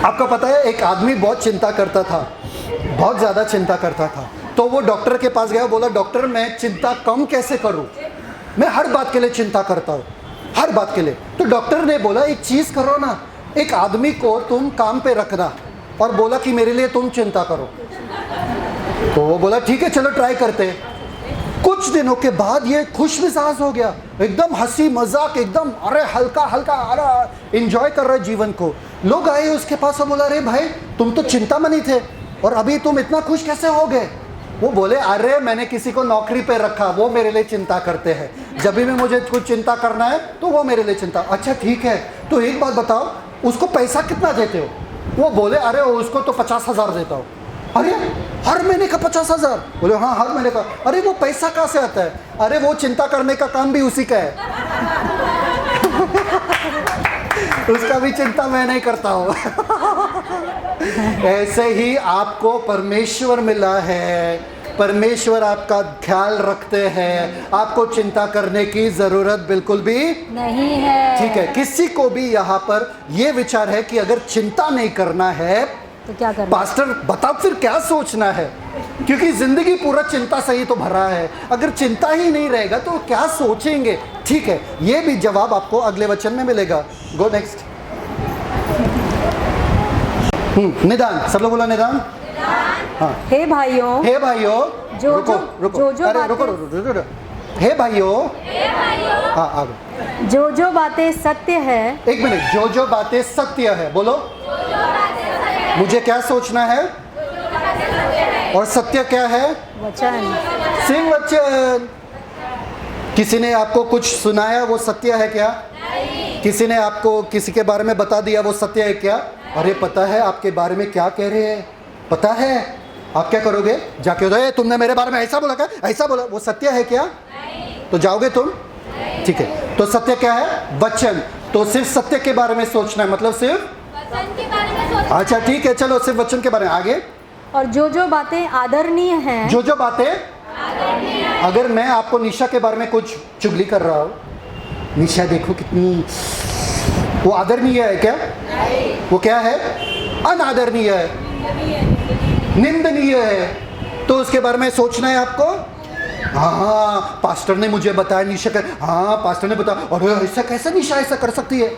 आपको पता है एक आदमी बहुत चिंता करता था, बहुत ज़्यादा चिंता करता था, तो वो डॉक्टर के पास गया, बोला डॉक्टर मैं चिंता कम कैसे करूं, मैं हर बात के लिए चिंता करता हूं, हर बात के लिए। तो डॉक्टर ने बोला एक चीज़ करो ना, एक आदमी को तुम काम पे रखना और बोला कि मेरे लिए तुम चिंता करो, तो वो बोला ठीक है चलो ट्राई करते हैं। कुछ दिनों के बाद ये खुश मिजाज हो गया, एकदम हंसी मजाक, एकदम अरे हल्का हल्का, अरे एंजॉय कर रहे जीवन को। लोग आए उसके पास और बोला अरे भाई तुम तो चिंतामणि थे और अभी तुम इतना खुश कैसे हो गए? वो बोले अरे मैंने किसी को नौकरी पे रखा, वो मेरे लिए चिंता करते हैं, जब भी मुझे कुछ चिंता करना है तो वो मेरे लिए चिंता। अच्छा ठीक है, तो एक बात बताओ उसको पैसा कितना देते हो? वो बोले अरे उसको तो 50,000 देता हूँ। अरे हर महीने का 50,000? बोले हाँ हर महीने का। अरे वो पैसा कहाँ से आता है? अरे वो चिंता करने का काम भी उसी का है। उसका भी चिंता मैं नहीं करता हूँ। ऐसे ही आपको परमेश्वर मिला है, परमेश्वर आपका ख्याल रखते हैं, आपको चिंता करने की जरूरत बिल्कुल भी नहीं है। ठीक है, किसी को भी यहाँ पर यह विचार है कि अगर चिंता नहीं करना है तो क्या करना? पास्टर बताओ फिर क्या सोचना है, क्योंकि जिंदगी पूरा चिंता से ही तो भरा है। अगर चिंता ही नहीं रहेगा तो क्या सोचेंगे? ठीक है, ये भी जवाब आपको अगले वचन में मिलेगा। Go next. निदान, सब लोग बोला निदान। हाँ, हे भाइयों, हे भाइयों, जो रुको रुको, जो अरे बातें- रुको, हे भाइयों, हाँ आगे, जो बातें सत्य है, एक मिनट, जो बातें सत्य है, बोलो मुझे क्या सोचना है? और सत्य क्या है? वचन। सिंह वचन। किसी ने आपको कुछ सुनाया वो सत्य है क्या? किसी ने आपको किसी के बारे में बता दिया वो सत्य है क्या? अरे पता है आपके बारे में क्या कह रहे हैं? पता है? आप क्या करोगे? जाके उधर तुमने मेरे बारे में ऐसा बोला क्या? ऐसा बोला, वो सत्य है क्या? तो जाओगे तुम? ठीक है, तो सत्य क्या है? वचन। तो सिर्फ सत्य के बारे में सोचना है, मतलब सिर्फ वचन के बारे में सोचना। अच्छा ठीक है, चलो सिर्फ वचन के बारे में। आगे, और जो बातें आदरणीय हैं, जो बातें, अगर मैं आपको निशा के बारे में कुछ चुगली कर रहा हूँ, निशा देखो कितनी, वो आदरणीय है क्या? वो क्या है? अनादरणीय है, निंदनीय है। तो उसके बारे में सोचना है आपको। हाँ पास्टर ने मुझे बताया निशा कर, हाँ पास्टर ने बताया, और ऐसा कैसे निशा ऐसा कर सकती है?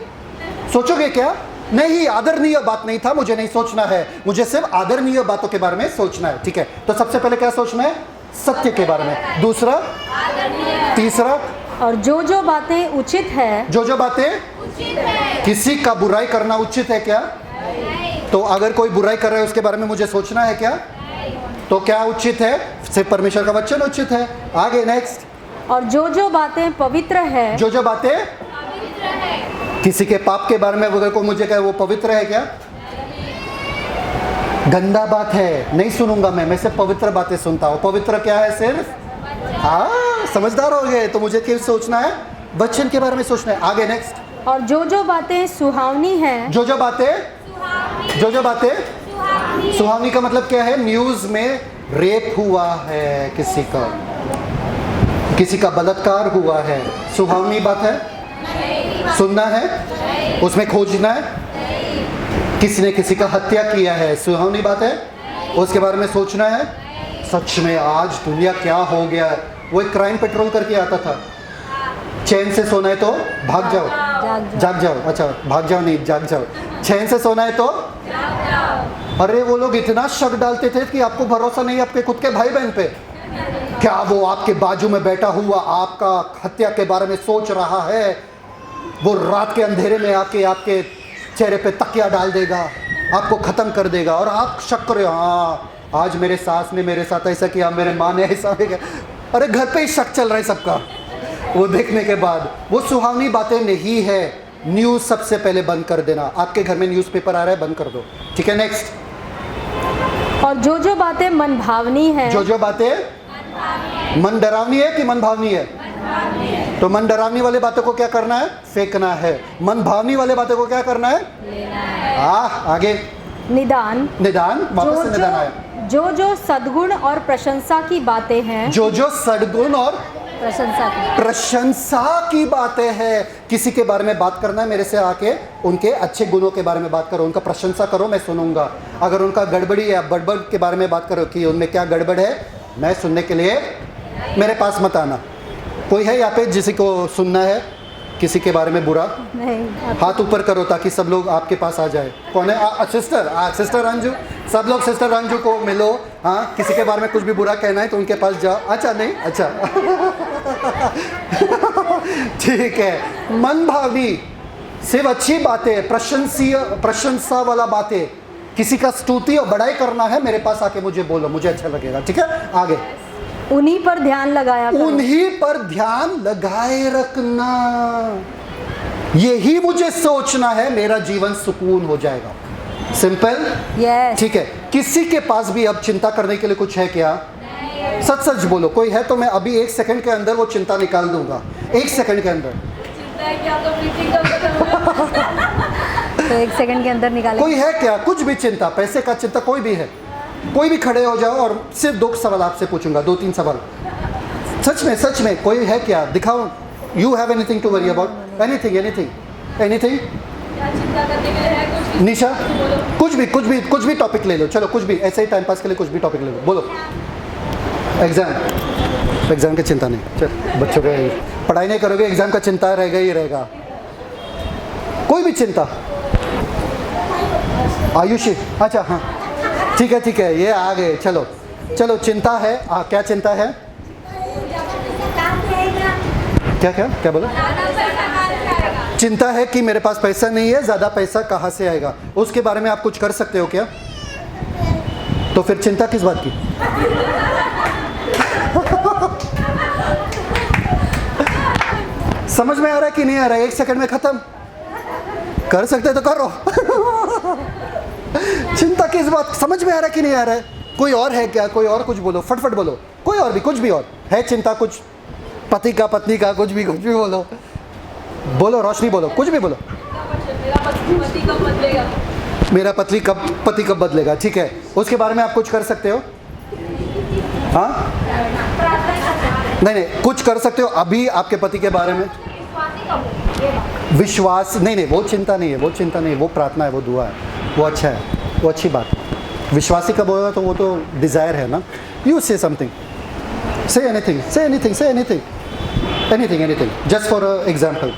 सोचोगे क्या? नहीं, आदरणीय बात नहीं था, मुझे नहीं सोचना है, मुझे सिर्फ आदरणीय बातों के बारे में सोचना है। ठीक है, तो सबसे पहले क्या सोचना है? सत्य के बारे में। दूसरा, तीसरा, और जो बातें उचित है, जो बातें, उचित है। किसी का बुराई करना उचित है क्या? तो अगर कोई बुराई कर रहा है उसके बारे में मुझे सोचना है क्या? तो क्या उचित है? सिर्फ परमेश्वर का वचन उचित है। आगे नेक्स्ट। और जो बातें पवित्र है, जो बातें, पवित्र है। किसी के पाप के बारे में अगर कोई मुझे कहे वो पवित्र है क्या? गंदा बात है, नहीं सुनूंगा मैं सिर्फ पवित्र बातें सुनता हूँ। पवित्र क्या है? सिर्फ, हाँ समझदार हो गए। तो मुझे क्या सोचना है? वचन के बारे में सोचना है। आगे नेक्स्ट। और जो बातें सुहावनी हैं, जो बातें, जो बातें, सुहावनी का मतलब क्या है? न्यूज में रेप हुआ है, किसी का बलात्कार हुआ है, सुहावनी बात है? सुनना है, उसमें खोजना है। किसी ने किसी का हत्या किया है, सुहावनी बात है? उसके बारे में सोचना है। सच में आज दुनिया क्या हो गया है। वो एक क्राइम पेट्रोल करके आता था, चैन से सोना है तो भाग जाओ, जाग जाओ। अच्छा भाग जाओ नहीं, जाग जाओ। चैन से सोना है तो अरे वो लोग इतना शक डालते थे कि आपको भरोसा नहीं आपके खुद के भाई बहन पे। क्या वो आपके बाजू में बैठा हुआ आपका हत्या के बारे में सोच रहा है? वो रात के अंधेरे में आपके चेहरे पे तकिया डाल देगा, आपको ख़त्म कर देगा, और आप शक करो हाँ आज मेरे सास ने मेरे साथ ऐसा किया, मेरे माँ ने ऐसा किया। अरे घर पे ही शक चल रहा है सबका। वो देखने के बाद वो सुहावनी बातें नहीं है। न्यूज़ सबसे पहले बंद कर देना। आपके घर में न्यूज़पेपर आ रहा है, बंद कर दो। ठीक है नेक्स्ट। और जो बातें मन भावनी है, जो बातें मन डरावनी है कि मन भावनी है? तो मन डरावनी वाले बातों को क्या करना है? फेंकना है। मन भावनी वाले बातों को क्या करना है? आगे निदान। वापस से निदान आया। जो सद्गुण और प्रशंसा की बातें हैं, जो सद्गुण और प्रशंसा की बातें हैं। किसी के बारे में बात करना है, मेरे से आके उनके अच्छे गुणों के बारे में बात करो, उनका प्रशंसा करो, मैं सुनूंगा। अगर उनका गड़बड़ी या बड़बड़ के बारे में बात करो कि उनमें क्या गड़बड़ है, मैं सुनने के लिए मेरे पास मत आना। कोई है यहाँ पे जिसी को सुनना है किसी के बारे में बुरा? नहीं। हाथ ऊपर करो ताकि सब लोग आपके पास आ जाए। कौन है? Sister, sister Anju. सब लोग सिस्टर अंजू को मिलो। हाँ, किसी के बारे में कुछ भी बुरा कहना है तो उनके पास जाओ। अच्छा नहीं, अच्छा ठीक है। मन भावी सिर्फ अच्छी बातें, प्रशंसा वाला बातें, किसी का स्तुति और बड़ाई करना है, मेरे पास आके मुझे बोलो, मुझे अच्छा लगेगा। ठीक है, आगे। उन्हीं पर ध्यान लगाया करो। उन्हीं पर ध्यान लगाए रखना, यही मुझे सोचना है, मेरा जीवन सुकून हो जाएगा। सिंपल। यस। ठीक है। किसी के पास भी अब चिंता करने के लिए कुछ है क्या? सच सच बोलो, कोई है तो मैं अभी 1 सेकंड के अंदर वो चिंता निकाल दूंगा। 1 सेकंड के अंदर। तो 1 सेकंड के अंदर निकाले। कोई है क्या? कुछ भी चिंता, पैसे का चिंता, कोई भी है? कोई भी खड़े हो जाओ और सिर्फ 2 सवाल आपसे पूछूंगा, 2-3 सवाल। सच में कोई है क्या? दिखाओ। You have anything to worry about? Anything? Nisha, कुछ भी टॉपिक ले लो। चलो कुछ भी, ऐसे ही टाइम पास के लिए कुछ भी टॉपिक ले लो। बोलो। एग्जाम की चिंता नहीं। चल, बच्चों का पढ़ाई नहीं करोगे, एग्जाम का चिंता रहेगा। कोई भी चिंता। आयुषी, अच्छा हाँ, ठीक है, ये आ गए। चलो चिंता है। क्या चिंता है? क्या बोला? चिंता है कि मेरे पास पैसा नहीं है, ज़्यादा पैसा कहाँ से आएगा? उसके बारे में आप कुछ कर सकते हो क्या? तो फिर चिंता किस बात की? समझ में आ रहा है कि नहीं आ रहा है? 1 सेकंड में खत्म। कर सकते तो करो। चिंता किस बात? समझ में आ रहा है कि नहीं आ रहा है? कोई और है क्या? कोई और कुछ बोलो, फटफट बोलो। कोई और भी, कुछ भी और है चिंता? कुछ पति का, पत्नी का, कुछ भी बोलो। रोशनी बोलो, कुछ भी बोलो। मेरा पति कब बदलेगा? ठीक है, उसके बारे में आप कुछ कर सकते हो? हाँ, नहीं, कुछ कर सकते हो अभी आपके पति के बारे में? विश्वास नहीं, वो चिंता नहीं है, वो प्रार्थना है, वो दुआ है, वो अच्छा है, वो अच्छी बात है। विश्वासी कब होगा? तो वो तो डिज़ायर है ना। यू से something, say anything, just for example.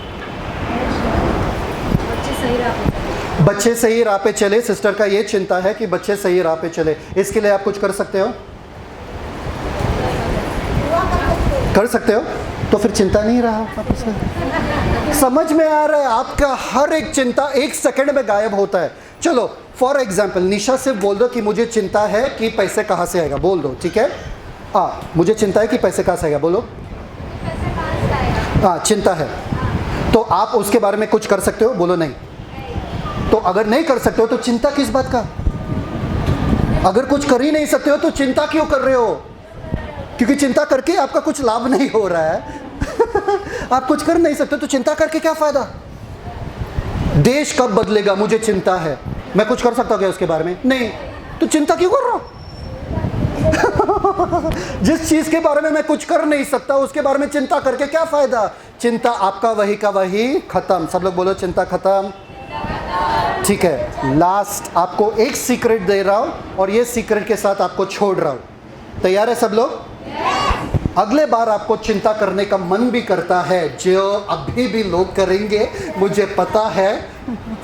बच्चे सही राह पे चले। सिस्टर का ये चिंता है कि बच्चे सही राह पे चले, इसके लिए आप कुछ कर सकते हो? तो फिर चिंता नहीं रहा। समझ में आ रहा है? आपका हर एक चिंता 1 सेकंड में गायब होता है। चलो फॉर एग्जाम्पल, निशा से बोल दो कि मुझे चिंता है कि पैसे कहाँ से आएगा। बोल दो, ठीक है? मुझे चिंता है कि पैसे कहाँ से आएगा। बोलो। चिंता है। तो आप उसके बारे में कुछ कर सकते हो? बोलो नहीं। तो अगर नहीं कर सकते हो तो चिंता किस बात का? अगर कुछ कर ही नहीं सकते हो तो चिंता क्यों कर रहे हो? क्योंकि चिंता करके आपका कुछ लाभ नहीं हो रहा है। आप कुछ कर नहीं सकते तो चिंता करके क्या फायदा? देश कब बदलेगा? मुझे चिंता है। मैं कुछ कर सकता हूँ क्या उसके बारे में? नहीं। तो चिंता क्यों कर रहा हूँ? जिस चीज के बारे में मैं कुछ कर नहीं सकता उसके बारे में चिंता करके क्या फायदा? चिंता आपका वही का वही खत्म। सब लोग बोलो, चिंता खत्म। ठीक है, लास्ट आपको एक सीक्रेट दे रहा हूं और ये सीक्रेट के साथ आपको छोड़ रहा हूं। तैयार है सब लोग? अगले बार आपको चिंता करने का मन भी करता है, जो अभी भी लोग करेंगे मुझे पता है।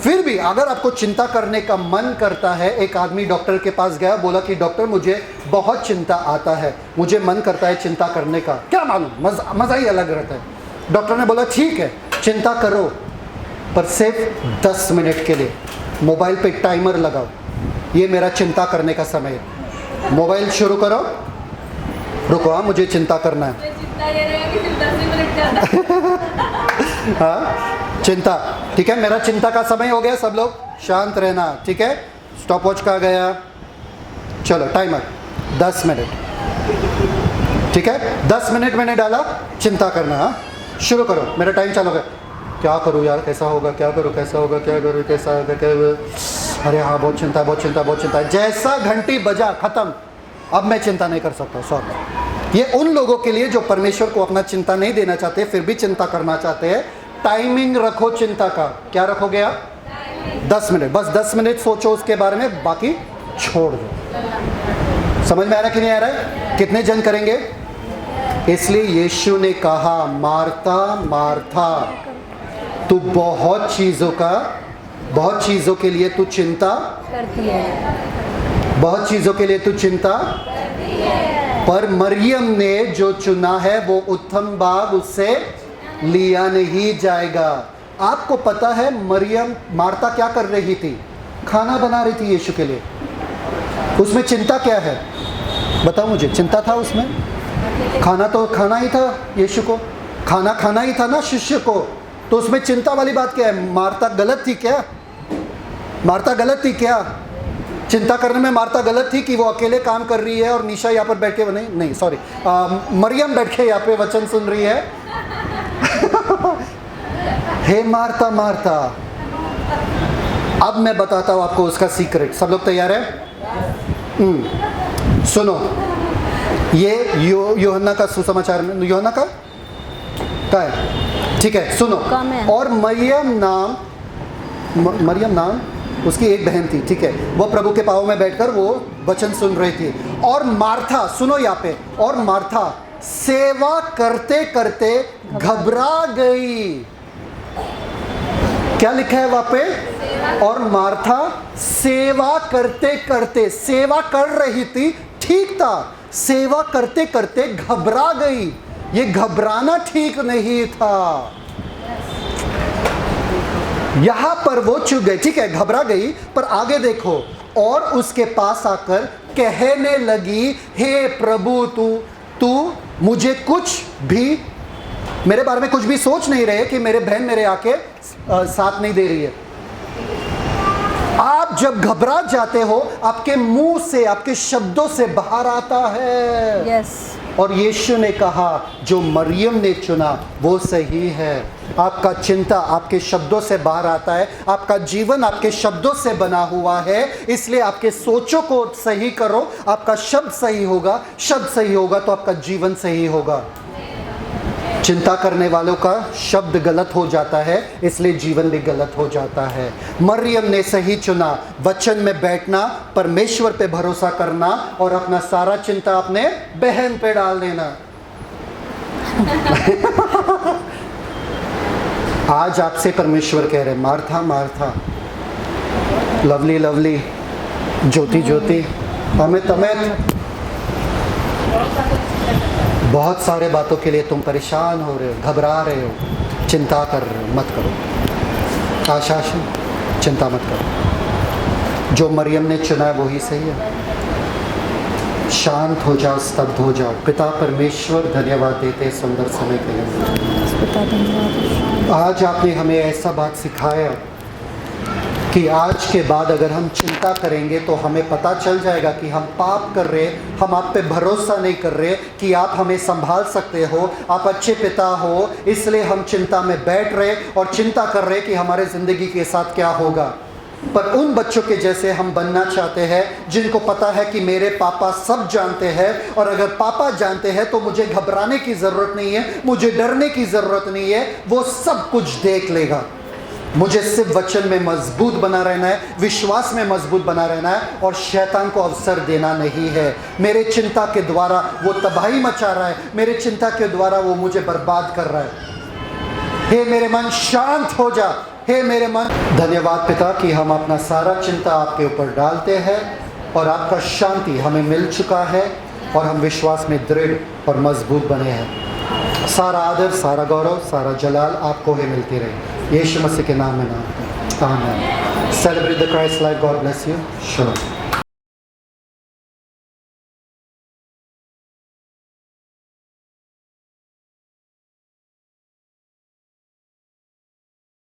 फिर भी अगर आपको चिंता करने का मन करता है, एक आदमी डॉक्टर के पास गया, बोला कि डॉक्टर मुझे बहुत चिंता आता है, मुझे मन करता है चिंता करने का। क्या मालूम, मज़ा ही अलग रहता है। डॉक्टर ने बोला ठीक है चिंता करो, पर सिर्फ 10 मिनट के लिए मोबाइल पे टाइमर लगाओ, ये मेरा चिंता करने का समय है। मोबाइल शुरू करो, रुको, हाँ मुझे चिंता करना है। हाँ चिंता, ठीक है, मेरा चिंता का समय हो गया, सब लोग शांत रहना, ठीक है। स्टॉप वॉच का गया, चलो टाइमर 10 मिनट, ठीक है। 10 मिनट मैंने डाला, चिंता करना, हाँ शुरू करो, मेरा टाइम चालू गया। क्या करूँ यार, कैसा होगा, क्या करूँ, कैसा होगा, क्या करूँ, कैसा होगा, क्या, अरे हाँ बहुत चिंता, बहुत चिंता, बहुत चिंता। जैसा घंटी बजा, खत्म, अब मैं चिंता नहीं कर सकता, सॉरी। ये उन लोगों के लिए जो परमेश्वर को अपना चिंता नहीं देना चाहते, फिर भी चिंता करना चाहते हैं। टाइमिंग रखो चिंता का, क्या रखोगे आप? 10 मिनट, बस 10 मिनट सोचो उसके बारे में, बाकी छोड़ दो। समझ में आ रहा है कि नहीं आ रहा है? कितने जन करेंगे? इसलिए यीशु ने कहा, मार्था मार्था तू बहुत चीज़ों के लिए तू चिंता करती है। बहुत चीज़ों के लिए तू चिंता, पर मरियम ने जो चुना है वो उत्तम भाग उससे लिया नहीं जाएगा। आपको पता है मरियम मार्ता क्या कर रही थी? खाना बना रही थी यीशु के लिए। उसमें चिंता क्या है? बताओ मुझे, चिंता था उसमें? खाना तो खाना ही था, यीशु को खाना ही था ना शिष्य को, तो उसमें चिंता वाली बात क्या है? मार्ता गलत थी क्या? मार्ता गलत थी क्या? चिंता करने में मार्ता गलत थी कि वो अकेले काम कर रही है और निशा यहाँ पर बैठ के नहीं सॉरी मरियम बैठ के यहाँ पे वचन सुन रही है। हे मार्ता मार्ता, अब मैं बताता हूँ आपको उसका सीक्रेट। सब लोग तैयार है? सुनो, ये यूहन्ना का सुसमाचार में, यूहन्ना का क्या है? ठीक है, सुनो। और मरियम नाम उसकी एक बहन थी, ठीक है, वो प्रभु के पाँव में बैठकर वो वचन सुन रही थी। और मार्था, सुनो यहाँ पे, और मार्था सेवा करते करते घबरा गई। क्या लिखा है वहां पे? और मार्था सेवा करते करते, सेवा कर रही थी, ठीक था, सेवा करते करते घबरा गई। ये घबराना ठीक नहीं था। यहां पर वो चुप गई, ठीक है, घबरा गई, पर आगे देखो, और उसके पास आकर कहने लगी, हे प्रभु, तू मुझे कुछ भी, मेरे बारे में कुछ भी सोच नहीं रहे कि मेरे बहन मेरे आके साथ नहीं दे रही है। आप जब घबरा जाते हो, आपके मुंह से, आपके शब्दों से बाहर आता है। यस। और यीशु ने कहा जो मरियम ने चुना वो सही है। आपका चिंता आपके शब्दों से बाहर आता है, आपका जीवन आपके शब्दों से बना हुआ है, इसलिए आपके सोचों को सही करो। आपका शब्द सही होगा, शब्द सही होगा तो आपका जीवन सही होगा। चिंता करने वालों का शब्द गलत हो जाता है, इसलिए जीवन भी गलत हो जाता है। मरियम ने सही चुना, वचन में बैठना, परमेश्वर पे भरोसा करना और अपना सारा चिंता अपने बहन पे डाल देना। आज आपसे परमेश्वर कह रहे, मार्था मार्था, लवली लवली, ज्योति ज्योति, अमित अमित, बहुत सारे बातों के लिए तुम परेशान हो रहे हो, घबरा रहे हो, चिंता कर रहे हो, मत करो। आशा चिंता मत करो। जो मरियम ने चुना है वही सही है। शांत हो जाओ, स्तब्ध हो जाओ। पिता परमेश्वर धन्यवाद देते सुंदर समय के लिए। आज आपने हमें ऐसा बात सिखाया कि आज के बाद अगर हम चिंता करेंगे तो हमें पता चल जाएगा कि हम पाप कर रहे, हम आप पे भरोसा नहीं कर रहे कि आप हमें संभाल सकते हो, आप अच्छे पिता हो, इसलिए हम चिंता में बैठ रहे और चिंता कर रहे कि हमारे ज़िंदगी के साथ क्या होगा। पर उन बच्चों के जैसे हम बनना चाहते हैं जिनको पता है कि मेरे पापा सब जानते हैं, और अगर पापा जानते हैं तो मुझे घबराने की ज़रूरत नहीं है, मुझे डरने की ज़रूरत नहीं है, वो सब कुछ देख लेगा। मुझे सिर्फ वचन में मजबूत बना रहना है, विश्वास में मजबूत बना रहना है और शैतान को अवसर देना नहीं है। मेरे चिंता के द्वारा वो तबाही मचा रहा है, मेरे चिंता के द्वारा वो मुझे बर्बाद कर रहा है। हे मेरे मन शांत हो जा, हे मेरे मन। धन्यवाद पिता कि हम अपना सारा चिंता आपके ऊपर डालते हैं और आपका शांति हमें मिल चुका है और हम विश्वास में दृढ़ और मजबूत बने हैं। सारा आदर, सारा गौरव, सारा जलाल आपको ही मिलती रहे, यीशु मसीह के नाम में नाम। आमीन। Celebrate the Christ life. God bless you. Shalom.